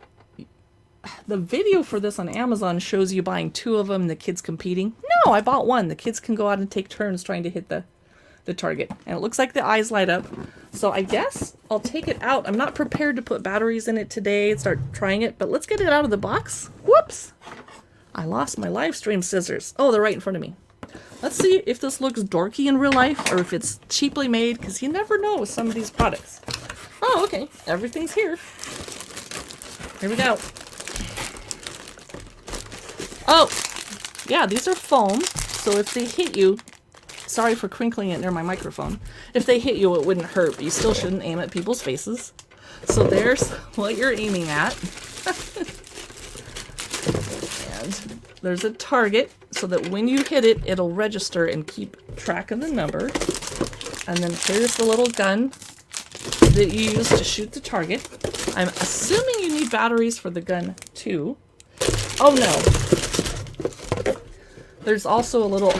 the video for this on Amazon shows you buying 2 of them and the kids competing. No, I bought 1. The kids can go out and take turns trying to hit the target. And it looks like the eyes light up. So I guess I'll take it out. I'm not prepared to put batteries in it today and start trying it, but let's get it out of the box. Whoops! I lost my live stream scissors. Oh, they're right in front of me. Let's see if this looks dorky in real life or if it's cheaply made, because you never know with some of these products. Oh, okay. Everything's here. Here we go. Oh, yeah, these are foam. So if they hit you, sorry for crinkling it near my microphone. If they hit you, it wouldn't hurt, but you still shouldn't aim at people's faces. So there's what you're aiming at. And there's a target so that when you hit it, it'll register and keep track of the number. And then here's the little gun that you use to shoot the target. I'm assuming you need batteries for the gun too. Oh no. There's also a little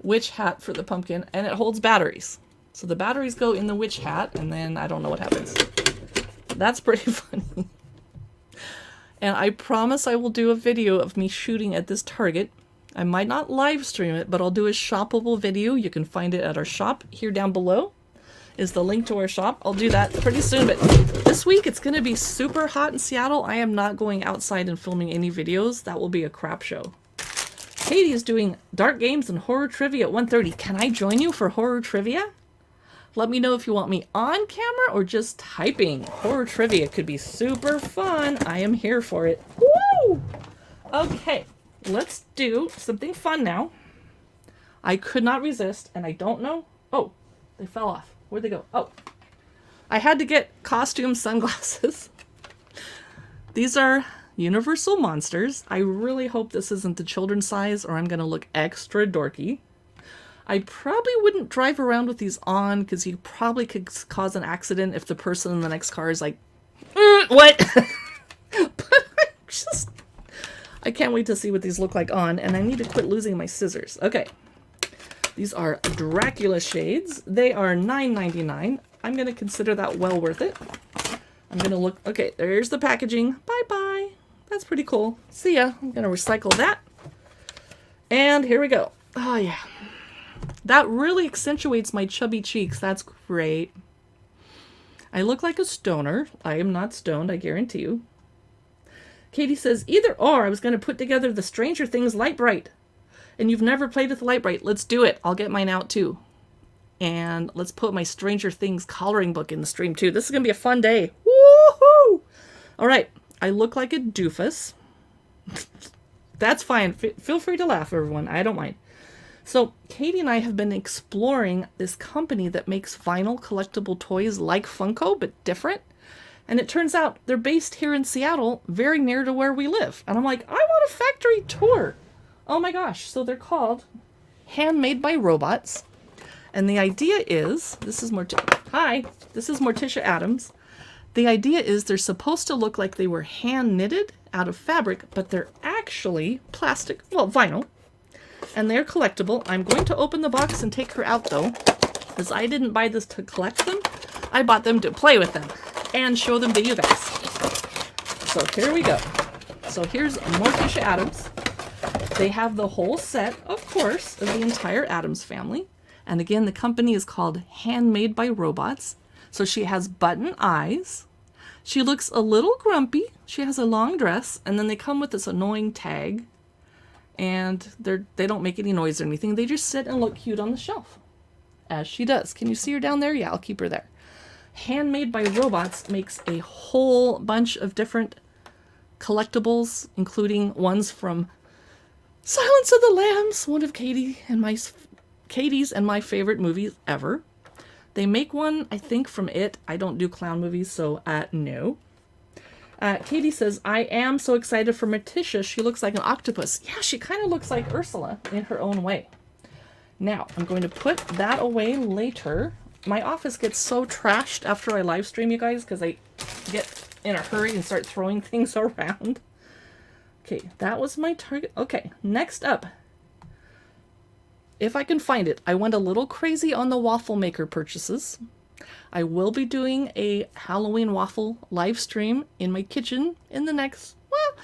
witch hat for the pumpkin, and it holds batteries. So the batteries go in the witch hat, and then I don't know what happens. That's pretty funny. And I promise I will do a video of me shooting at this target. I might not live stream it, but I'll do a shoppable video. You can find it at our shop. Here down below is the link to our shop. I'll do that pretty soon, but this week it's going to be super hot in Seattle. I am not going outside and filming any videos. That will be a crap show. Katie is doing dark games and horror trivia at 1:30. Can I join you for horror trivia? Let me know if you want me on camera or just typing. Horror trivia could be super fun. I am here for it. Woo! Okay, let's do something fun now. I could not resist, and I don't know. Oh, they fell off. Where'd they go? Oh, I had to get costume sunglasses. These are Universal Monsters. I really hope this isn't the children's size or I'm going to look extra dorky. I probably wouldn't drive around with these on because you probably could cause an accident if the person in the next car is like, what? But I can't wait to see what these look like on, and I need to quit losing my scissors. Okay. These are Dracula shades. They are $9.99. I'm going to consider that well worth it. I'm going to look. Okay, there's the packaging. Bye-bye. That's pretty cool. See ya. I'm going to recycle that. And here we go. Oh, yeah. That really accentuates my chubby cheeks. That's great. I look like a stoner. I am not stoned, I guarantee you. Katie says, either or. I was going to put together the Stranger Things Light Bright. And you've never played with Light Bright. Let's do it. I'll get mine out too. And let's put my Stranger Things coloring book in the stream too. This is going to be a fun day. Woohoo! All right. I look like a doofus. That's fine. Feel free to laugh, everyone. I don't mind. So Katie and I have been exploring this company that makes vinyl collectible toys like Funko, but different. And it turns out they're based here in Seattle, very near to where we live. And I'm like, I want a factory tour. Oh my gosh. So they're called Handmade by Robots. And the idea is, this is Morticia Addams. The idea is they're supposed to look like they were hand knitted out of fabric, but they're actually plastic, well, vinyl. And they're collectible. I'm going to open the box and take her out though, because I didn't buy this to collect them. I bought them to play with them and show them to you guys. So here we go. So here's Morticia Addams. They have the whole set, of course, of the entire Addams family. And again, the company is called Handmade by Robots. So she has button eyes. She looks a little grumpy. She has a long dress. And then they come with this annoying tag. And they don't make any noise or anything. They just sit and look cute on the shelf. As she does. Can you see her down there? Yeah, I'll keep her there. Handmade by Robots makes a whole bunch of different collectibles, including ones from Silence of the Lambs, one of Katie's and my favorite movies ever. They make one, I think, from It. I don't do clown movies, so no. Katie says, I am so excited for Morticia. She looks like an octopus. Yeah, she kind of looks like Ursula in her own way. Now, I'm going to put that away later. My office gets so trashed after I live stream, you guys, because I get in a hurry and start throwing things around. Okay, that was my target. Okay, next up. if I can find it. I went a little crazy on the waffle maker purchases. I will be doing a Halloween waffle live stream in my kitchen in the next, well,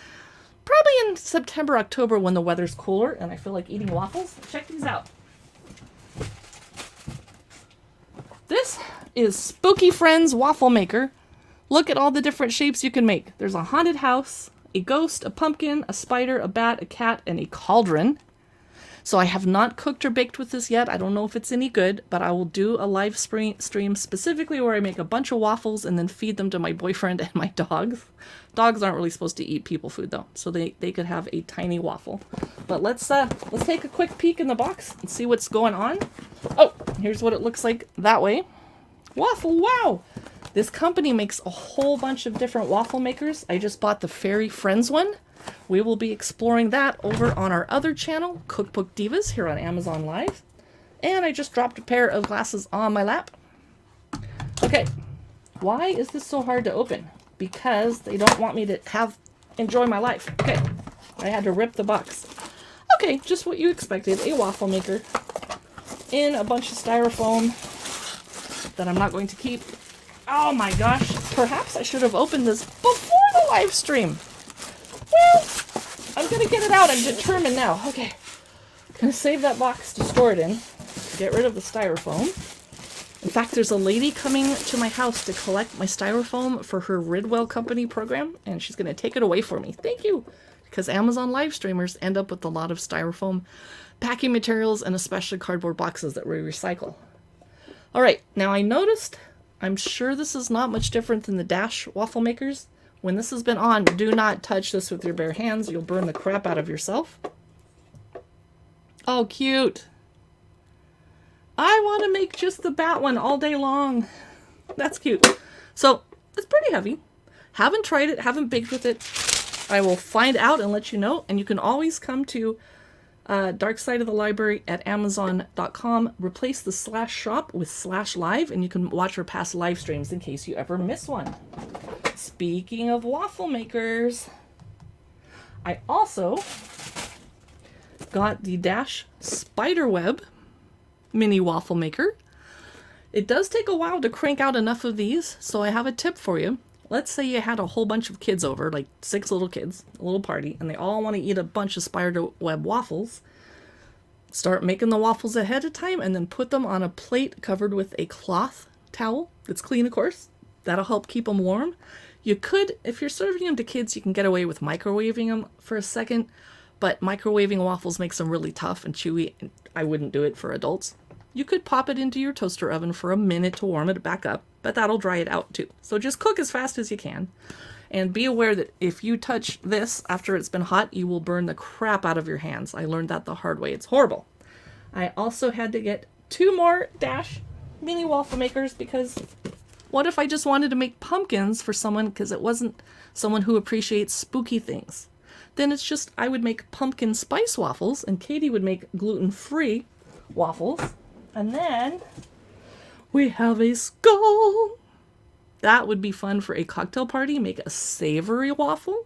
probably in September, October when the weather's cooler and I feel like eating waffles. Check these out. This is Spooky Friends Waffle Maker. Look at all the different shapes you can make. There's a haunted house, a ghost, a pumpkin, a spider, a bat, a cat, and a cauldron. So I have not cooked or baked with this yet. I don't know if it's any good, but I will do a live stream specifically where I make a bunch of waffles and then feed them to my boyfriend and my dogs. Dogs aren't really supposed to eat people food though, so they could have a tiny waffle. But let's take a quick peek in the box and see what's going on. Oh, here's what it looks like that way. Waffle, wow! This company makes a whole bunch of different waffle makers. I just bought the Fairy Friends one. We will be exploring that over on our other channel, Cookbook Divas, here on Amazon Live. And I just dropped a pair of glasses on my lap. Okay, why is this so hard to open? Because they don't want me to enjoy my life. Okay, I had to rip the box. Okay, just what you expected, a waffle maker in a bunch of styrofoam that I'm not going to keep. Oh my gosh, perhaps I should have opened this before the live stream. Well, I'm gonna get it out. I'm determined now. Okay, gonna save that box to store it in. Get rid of the styrofoam. In fact, there's a lady coming to my house to collect my styrofoam for her Ridwell Company program, and she's gonna take it away for me. Thank you, because Amazon live streamers end up with a lot of styrofoam packing materials and especially cardboard boxes that we recycle. All right, now I noticed, I'm sure this is not much different than the Dash waffle makers. When this has been on, do not touch this with your bare hands. You'll burn the crap out of yourself. Oh, cute. I want to make just the bat one all day long. That's cute. So, it's pretty heavy. Haven't tried it, haven't baked with it. I will find out and let you know. And you can always come to Dark Side of the Library at Amazon.com. Replace the /shop with /live, and you can watch our past live streams in case you ever miss one. Speaking of waffle makers, I also got the Dash Spiderweb mini waffle maker. It does take a while to crank out enough of these, so I have a tip for you. Let's say you had a whole bunch of kids over, like 6 little kids, a little party, and they all want to eat a bunch of spiderweb waffles. Start making the waffles ahead of time and then put them on a plate covered with a cloth towel. It's clean, of course. That'll help keep them warm. You could, if you're serving them to kids, you can get away with microwaving them for a second, but microwaving waffles makes them really tough and chewy. And I wouldn't do it for adults. You could pop it into your toaster oven for a minute to warm it back up, but that'll dry it out too. So just cook as fast as you can. And be aware that if you touch this after it's been hot, you will burn the crap out of your hands. I learned that the hard way. It's horrible. I also had to get 2 more Dash mini waffle makers because what if I just wanted to make pumpkins for someone because it wasn't someone who appreciates spooky things? Then it's just I would make pumpkin spice waffles and Katie would make gluten-free waffles. And then we have a skull. That would be fun for a cocktail party. Make a savory waffle.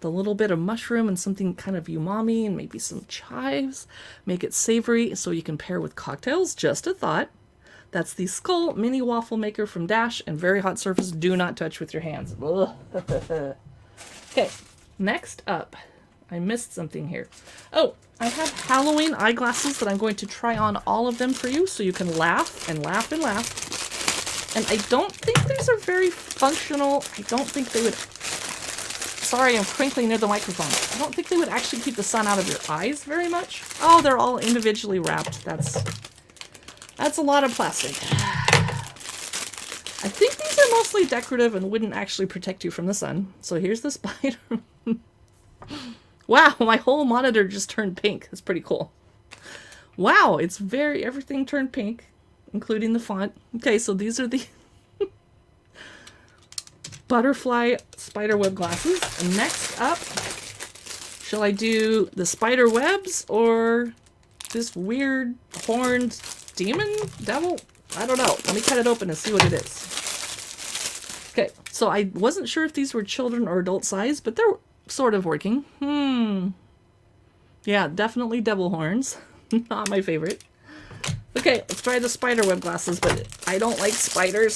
The little bit of mushroom and something kind of umami and maybe some chives. Make it savory so you can pair with cocktails. Just a thought. That's the Skull Mini Waffle Maker from Dash and very hot surface. Do not touch with your hands. Okay, next up. I missed something here. Oh, I have Halloween eyeglasses that I'm going to try on all of them for you so you can laugh and laugh and laugh. And I don't think these are very functional. I don't think they would... Sorry, I'm crinkling near the microphone. I don't think they would actually keep the sun out of your eyes very much. Oh, they're all individually wrapped. That's a lot of plastic. I think these are mostly decorative and wouldn't actually protect you from the sun. So here's the spider. Wow, my whole monitor just turned pink. That's pretty cool. Wow, it's everything turned pink, including the font. Okay, so these are the butterfly spiderweb glasses. And next up, shall I do the spider webs or this weird horned demon devil? I don't know. Let me cut it open and see what it is. Okay, so I wasn't sure if these were children or adult size, but they're sort of working. Yeah, definitely devil horns. Not my favorite. Okay, let's try the spider web glasses, but I don't like spiders,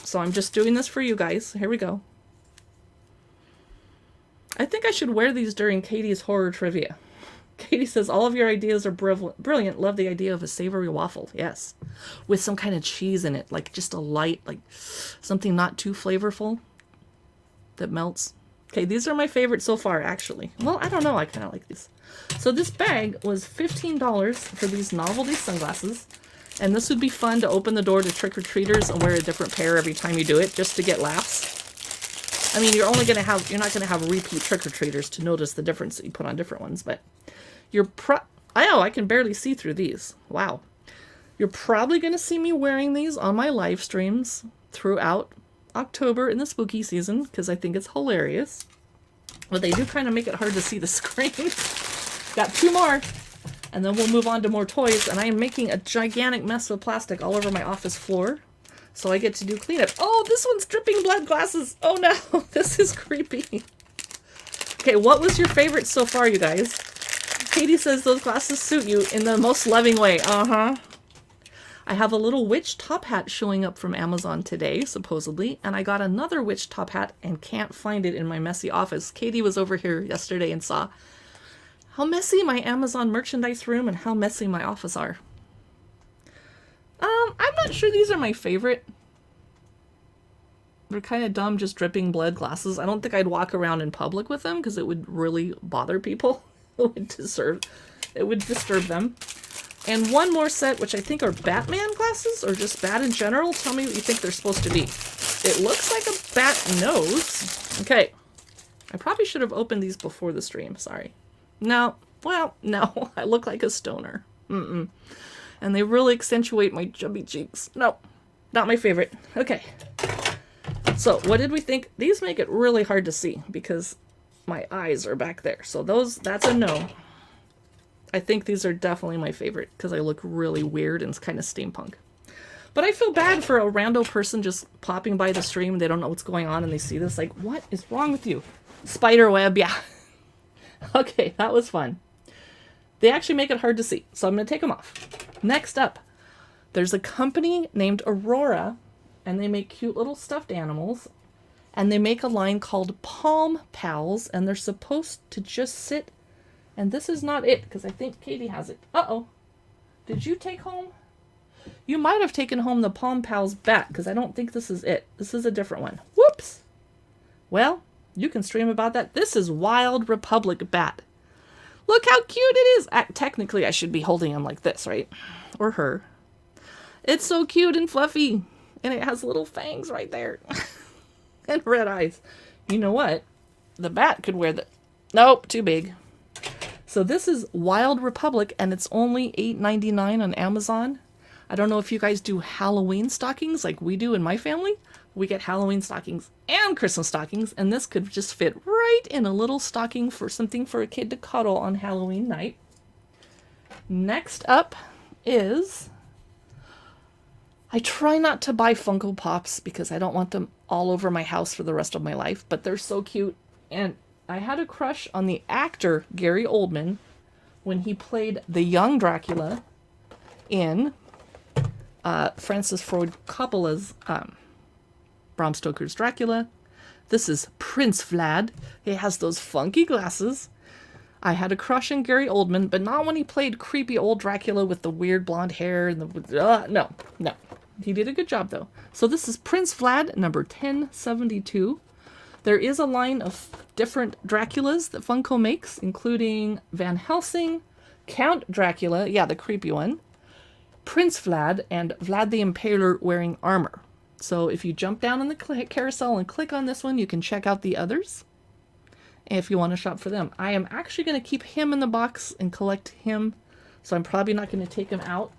so I'm just doing this for you guys. Here we go. I think I should wear these during Katie's horror trivia. Katie says, all of your ideas are brilliant. Love the idea of a savory waffle. Yes. With some kind of cheese in it, like just a light, like something not too flavorful that melts. Okay, these are my favorite so far, actually. Well, I don't know. I kind of like these. So this bag was $15 for these novelty sunglasses. And this would be fun to open the door to trick-or-treaters and wear a different pair every time you do it, just to get laughs. I mean, you're not going to have repeat trick-or-treaters to notice the difference that you put on different ones, but I can barely see through these. Wow. You're probably going to see me wearing these on my live streams throughout October in the spooky season, because I think it's hilarious. But they do kind of make it hard to see the screen. Got 2 more, and then we'll move on to more toys. And I am making a gigantic mess of plastic all over my office floor, so I get to do cleanup. Oh, this one's dripping blood glasses. Oh no, this is creepy. Okay, what was your favorite so far, you guys? Katie says those glasses suit you in the most loving way. Uh-huh. I have a little witch top hat showing up from Amazon today, supposedly, and I got another witch top hat and can't find it in my messy office. Katie was over here yesterday and saw how messy my Amazon merchandise room and how messy my office are. I'm not sure these are my favorite. They're kind of dumb, just dripping blood glasses. I don't think I'd walk around in public with them because it would really bother people. It would disturb them. And one more set, which I think are Batman glasses, or just bat in general. Tell me what you think they're supposed to be. It looks like a bat nose. Okay. I probably should have opened these before the stream. Sorry. No. Well, no. I look like a stoner. Mm-mm. And they really accentuate my chubby cheeks. No. Not my favorite. Okay. So, what did we think? These make it really hard to see because my eyes are back there. So that's a no. I think these are definitely my favorite because I look really weird and it's kind of steampunk. But I feel bad for a rando person just popping by the stream. They don't know what's going on and they see this like, what is wrong with you? Spider web, yeah. Okay, that was fun. They actually make it hard to see, so I'm going to take them off. Next up, there's a company named Aurora, and they make cute little stuffed animals. And they make a line called Palm Pals, and they're supposed to just sit. And this is not it, because I think Katie has it. Uh-oh. Did you take home? You might have taken home the Palm Pals bat, because I don't think this is it. This is a different one. Whoops. Well, you can stream about that. This is Wild Republic bat. Look how cute it is. Technically, I should be holding him like this, right? Or her. It's so cute and fluffy. And it has little fangs right there. And red eyes. You know what? The bat could wear the... Nope, too big. So this is Wild Republic, and it's only $8.99 on Amazon. I don't know if you guys do Halloween stockings like we do in my family. We get Halloween stockings and Christmas stockings, and this could just fit right in a little stocking for something for a kid to cuddle on Halloween night. Next up is... I try not to buy Funko Pops because I don't want them all over my house for the rest of my life, but they're so cute. And I had a crush on the actor Gary Oldman when he played the young Dracula in Francis Ford Coppola's Bram Stoker's Dracula. This is Prince Vlad. He has those funky glasses. I had a crush on Gary Oldman, but not when he played creepy old Dracula with the weird blonde hair and the... no. He did a good job, though. So this is Prince Vlad, number 1072. There is a line of different Draculas that Funko makes, including Van Helsing, Count Dracula, yeah, the creepy one, Prince Vlad, and Vlad the Impaler wearing armor. So if you jump down in the carousel and click on this one, you can check out the others if you want to shop for them. I am actually going to keep him in the box and collect him, so I'm probably not going to take him out.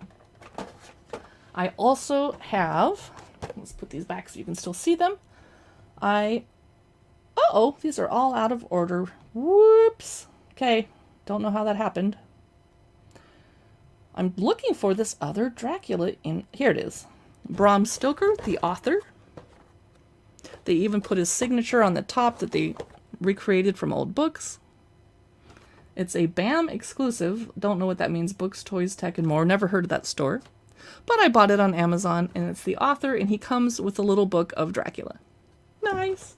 I also have, let's put these back so you can still see them. Uh-oh, these are all out of order. Whoops. Okay, don't know how that happened. I'm looking for this other Dracula in, here it is. Bram Stoker, the author. They even put his signature on the top that they recreated from old books. It's a BAM exclusive. Don't know what that means. Books, Toys, Tech, and More. Never heard of that store. But I bought it on Amazon, and it's the author, and he comes with a little book of Dracula. Nice.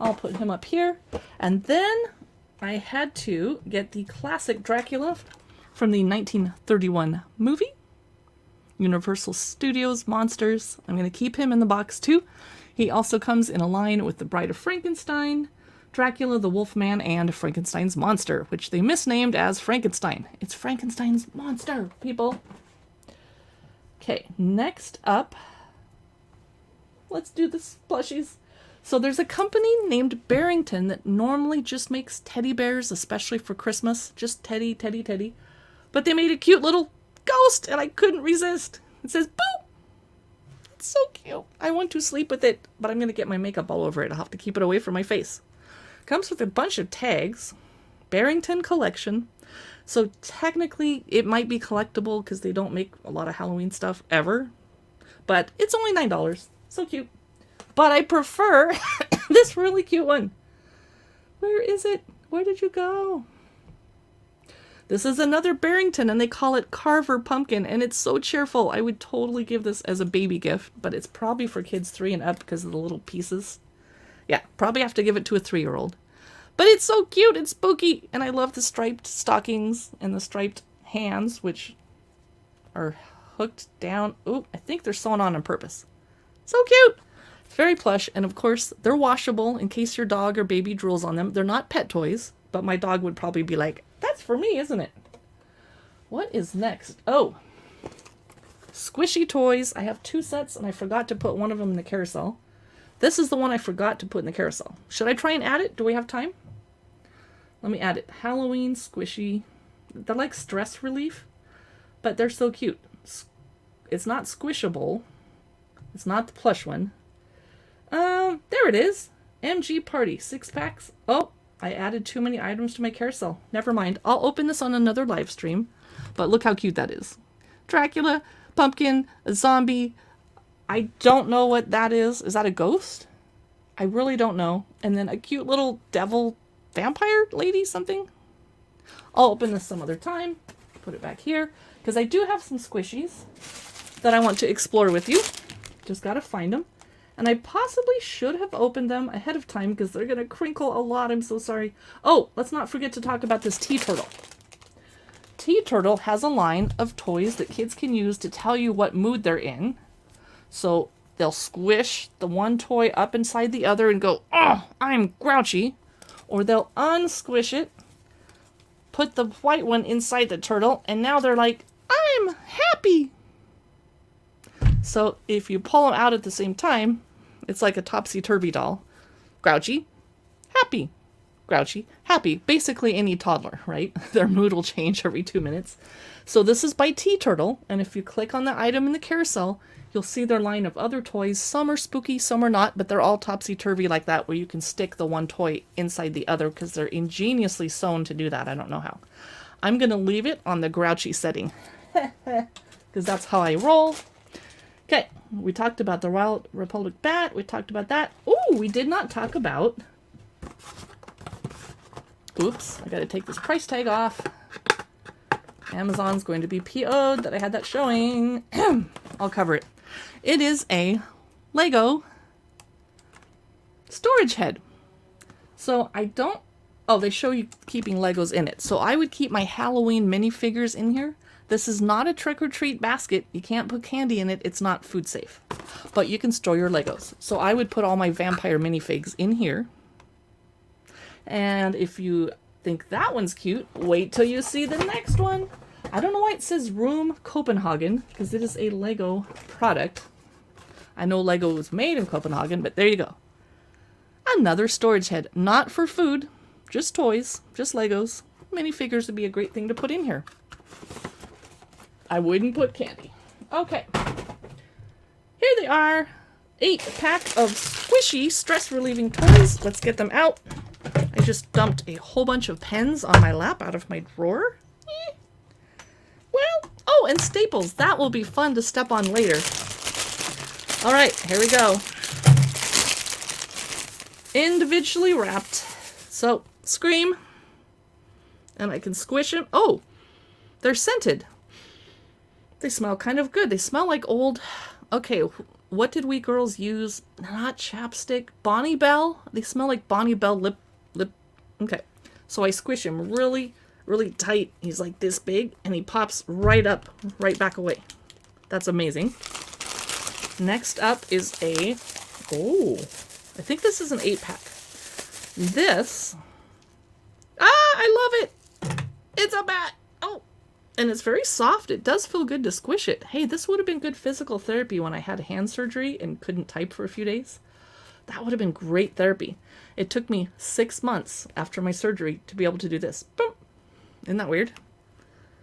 I'll put him up here. And then I had to get the classic Dracula from the 1931 movie. Universal Studios Monsters. I'm going to keep him in the box too. He also comes in a line with The Bride of Frankenstein, Dracula, the Wolfman, and Frankenstein's Monster, which they misnamed as Frankenstein. It's Frankenstein's monster, people. Okay, next up, let's do the plushies. So there's a company named Barrington that normally just makes teddy bears, especially for Christmas. Just teddy. But they made a cute little ghost, and I couldn't resist. It says, boo! It's so cute. I want to sleep with it, but I'm going to get my makeup all over it. I'll have to keep it away from my face. Comes with a bunch of tags. Barrington Collection. So technically, it might be collectible because they don't make a lot of Halloween stuff ever. But it's only $9. So cute. But I prefer this really cute one. Where is it? Where did you go? This is another Barrington, and they call it Carver Pumpkin, and it's so cheerful. I would totally give this as a baby gift, but it's probably for kids 3 and up because of the little pieces. Yeah, probably have to give it to a 3-year-old. But it's so cute and spooky, and I love the striped stockings and the striped hands, which are hooked down. Ooh, I think they're sewn on purpose. So cute! It's very plush, and of course, they're washable in case your dog or baby drools on them. They're not pet toys, but my dog would probably be like, that's for me, isn't it? What is next? Oh, squishy toys. I have 2 sets, and I forgot to put one of them in the carousel. This is the one I forgot to put in the carousel. Should I try and add it? Do we have time? Let me add it. Halloween squishy. They're like stress relief, but they're so cute. It's not squishable. It's not the plush one. There it is. MG Party 6 packs. Oh, I added too many items to my carousel. Never mind. I'll open this on another live stream. But look how cute that is. Dracula, pumpkin, a zombie. I don't know what that is. Is that a ghost? I really don't know. And then a cute little devil vampire lady something. I'll open this some other time. Put it back here. Because I do have some squishies that I want to explore with you. Just gotta find them. And I possibly should have opened them ahead of time because they're going to crinkle a lot. I'm so sorry. Oh, let's not forget to talk about this tea turtle. Tea Turtle has a line of toys that kids can use to tell you what mood they're in. So they'll squish the one toy up inside the other and go, oh, I'm grouchy. Or they'll unsquish it, put the white one inside the turtle, and now they're like, I'm happy. So if you pull them out at the same time, it's like a topsy-turvy doll. Grouchy, happy. Grouchy, happy. Basically any toddler, right? Their mood will change every 2 minutes. So this is by Tea Turtle, and if you click on the item in the carousel, you'll see their line of other toys. Some are spooky, some are not, but they're all topsy-turvy like that, where you can stick the one toy inside the other because they're ingeniously sewn to do that. I don't know how. I'm going to leave it on the grouchy setting because that's how I roll. Okay, we talked about the Wild Republic Bat. We talked about that. Ooh, we did not talk about... Oops, I gotta take this price tag off. Amazon's going to be PO'd that I had that showing. I'll cover it. It is a Lego storage head. So I don't... Oh, they show you keeping Legos in it. So I would keep my Halloween minifigures in here. This is not a trick-or-treat basket. You can't put candy in it. It's not food safe. But you can store your Legos. So I would put all my vampire minifigs in here. And if you think that one's cute, wait till you see the next one. I don't know why it says Room Copenhagen, because it is a Lego product. I know Lego was made in Copenhagen, but there you go. Another storage head. Not for food, just toys, just Legos. Minifigures would be a great thing to put in here. I wouldn't put candy. Okay. Here they are. 8-pack of squishy stress-relieving toys. Let's get them out. I just dumped a whole bunch of pens on my lap out of my drawer. Well, oh, and staples. That will be fun to step on later. All right, here we go. Individually wrapped. So, Scream. And I can squish them. Oh, they're scented. They smell kind of good. They smell like old... Okay, what did we girls use? Not chapstick. Bonnie Bell? They smell like Bonnie Bell lip... Okay. So I squish him really, really tight. He's like this big, and he pops right up, right back away. That's amazing. Next up is a... Oh, I think this is an 8-pack. This... I love it! It's a bat! Oh! And it's very soft. It does feel good to squish it. Hey, this would have been good physical therapy when I had hand surgery and couldn't type for a few days. That would have been great therapy. It took me 6 months after my surgery to be able to do this. Boom! Isn't that weird?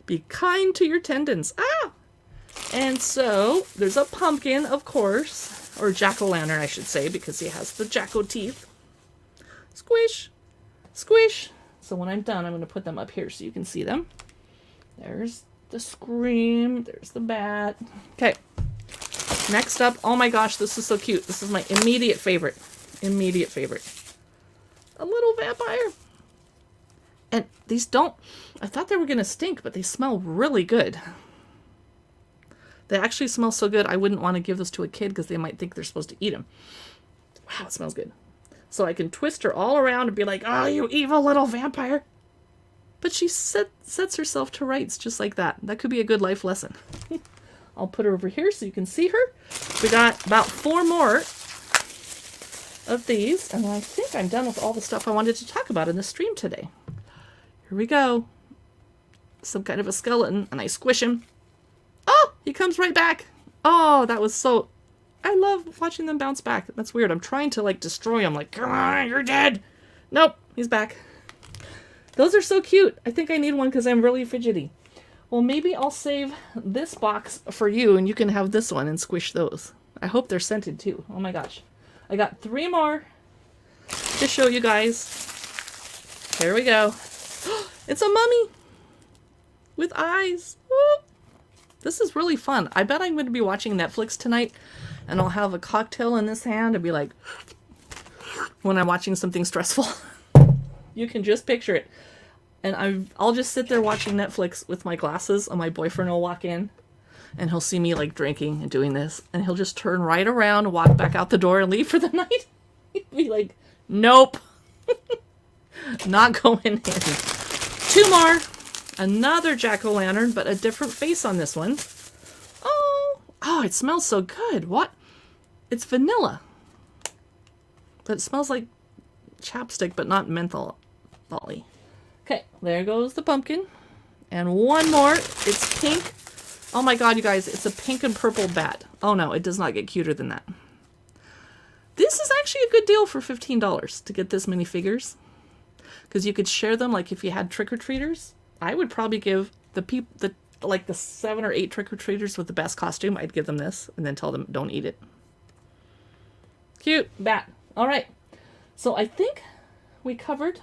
Be kind to your tendons. Ah! And so, there's a pumpkin, of course. Or jack-o'-lantern, I should say, because he has the jacko teeth. Squish! Squish! So when I'm done, I'm going to put them up here so you can see them. There's the scream. There's the bat. Okay. Next up, oh my gosh, this is so cute. This is my immediate favorite. Immediate favorite. A little vampire. And these don't... I thought they were going to stink, but they smell really good. They actually smell so good, I wouldn't want to give this to a kid because they might think they're supposed to eat them. Wow, it smells good. So I can twist her all around and be like, oh, you evil little vampire. But she sets herself to rights just like that. That could be a good life lesson. I'll put her over here so you can see her. We got about 4 more of these. And I think I'm done with all the stuff I wanted to talk about in the stream today. Here we go. Some kind of a skeleton. And I squish him. Oh, he comes right back. Oh, that was so... I love watching them bounce back. That's weird. I'm trying to, like, destroy him. Like, come on, you're dead. Nope, he's back. Those are so cute. I think I need one because I'm really fidgety. Well, maybe I'll save this box for you, and you can have this one and squish those. I hope they're scented, too. Oh, my gosh. I got 3 more to show you guys. Here we go. It's a mummy with eyes. Woo! This is really fun. I bet I'm going to be watching Netflix tonight, and I'll have a cocktail in this hand and be like, when I'm watching something stressful. You can just picture it. And I'll just sit there watching Netflix with my glasses, and my boyfriend will walk in, and he'll see me like drinking and doing this, and he'll just turn right around, walk back out the door, and leave for the night. He'd be like, nope. Not going in. 2 more. Another jack-o'-lantern, but a different face on this one. Oh, it smells so good. What? It's vanilla. But it smells like chapstick, but not menthol. Okay, there goes the pumpkin. And 1 more. It's pink. Oh my god, you guys, it's a pink and purple bat. Oh no, it does not get cuter than that. This is actually a good deal for $15 to get this many figures. Because you could share them, like if you had trick-or-treaters. I would probably give the 7 or 8 trick-or-treaters with the best costume, I'd give them this and then tell them don't eat it. Cute bat. All right. So I think we covered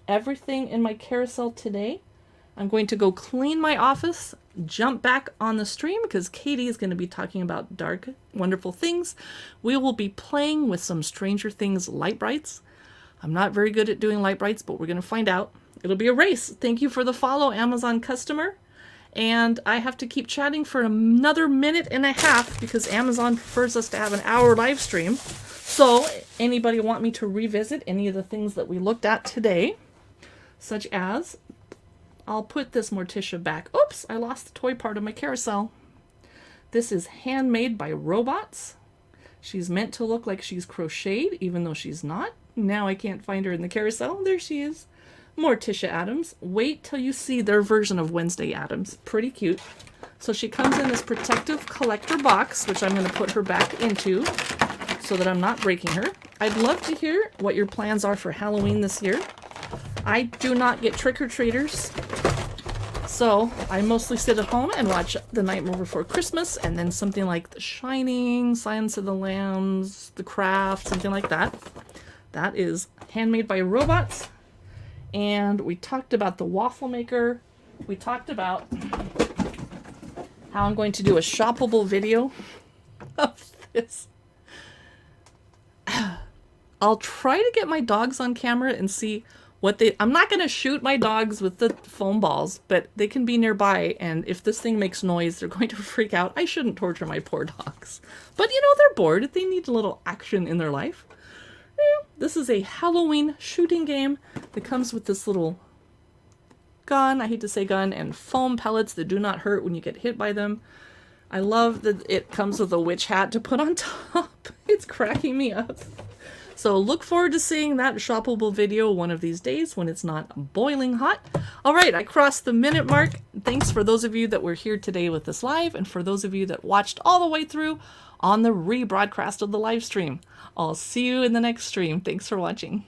everything in my carousel today. I'm going to go clean my office, jump back on the stream because Katie is going to be talking about dark, wonderful things. We will be playing with some Stranger Things light brights. I'm not very good at doing light brights, but we're going to find out. It'll be a race. Thank you for the follow, Amazon customer. And I have to keep chatting for another 1.5 minutes because Amazon prefers us to have an hour live stream. So, anybody want me to revisit any of the things that we looked at today? Such as, I'll put this Morticia back. Oops, I lost the toy part of my carousel. This is handmade by robots. She's meant to look like she's crocheted, even though she's not. Now I can't find her in the carousel. There she is. Morticia Addams. Wait till you see their version of Wednesday Addams. Pretty cute. So she comes in this protective collector box, which I'm going to put her back into so that I'm not breaking her. I'd love to hear what your plans are for Halloween this year. I do not get trick-or-treaters, so I mostly sit at home and watch The Nightmare Before Christmas and then something like The Shining, Silence of the Lambs, The Craft, something like that. That is handmade by robots. And we talked about the waffle maker. We talked about how I'm going to do a shoppable video of this. I'll try to get my dogs on camera and see I'm not going to shoot my dogs with the foam balls, but they can be nearby, and if this thing makes noise, they're going to freak out. I shouldn't torture my poor dogs. But you know, they're bored. They need a little action in their life. Yeah, this is a Halloween shooting game that comes with this little gun, I hate to say gun, and foam pellets that do not hurt when you get hit by them. I love that it comes with a witch hat to put on top. It's cracking me up. So look forward to seeing that shoppable video one of these days when it's not boiling hot. All right, I crossed the minute mark. Thanks for those of you that were here today with us live, and for those of you that watched all the way through on the rebroadcast of the live stream. I'll see you in the next stream. Thanks for watching.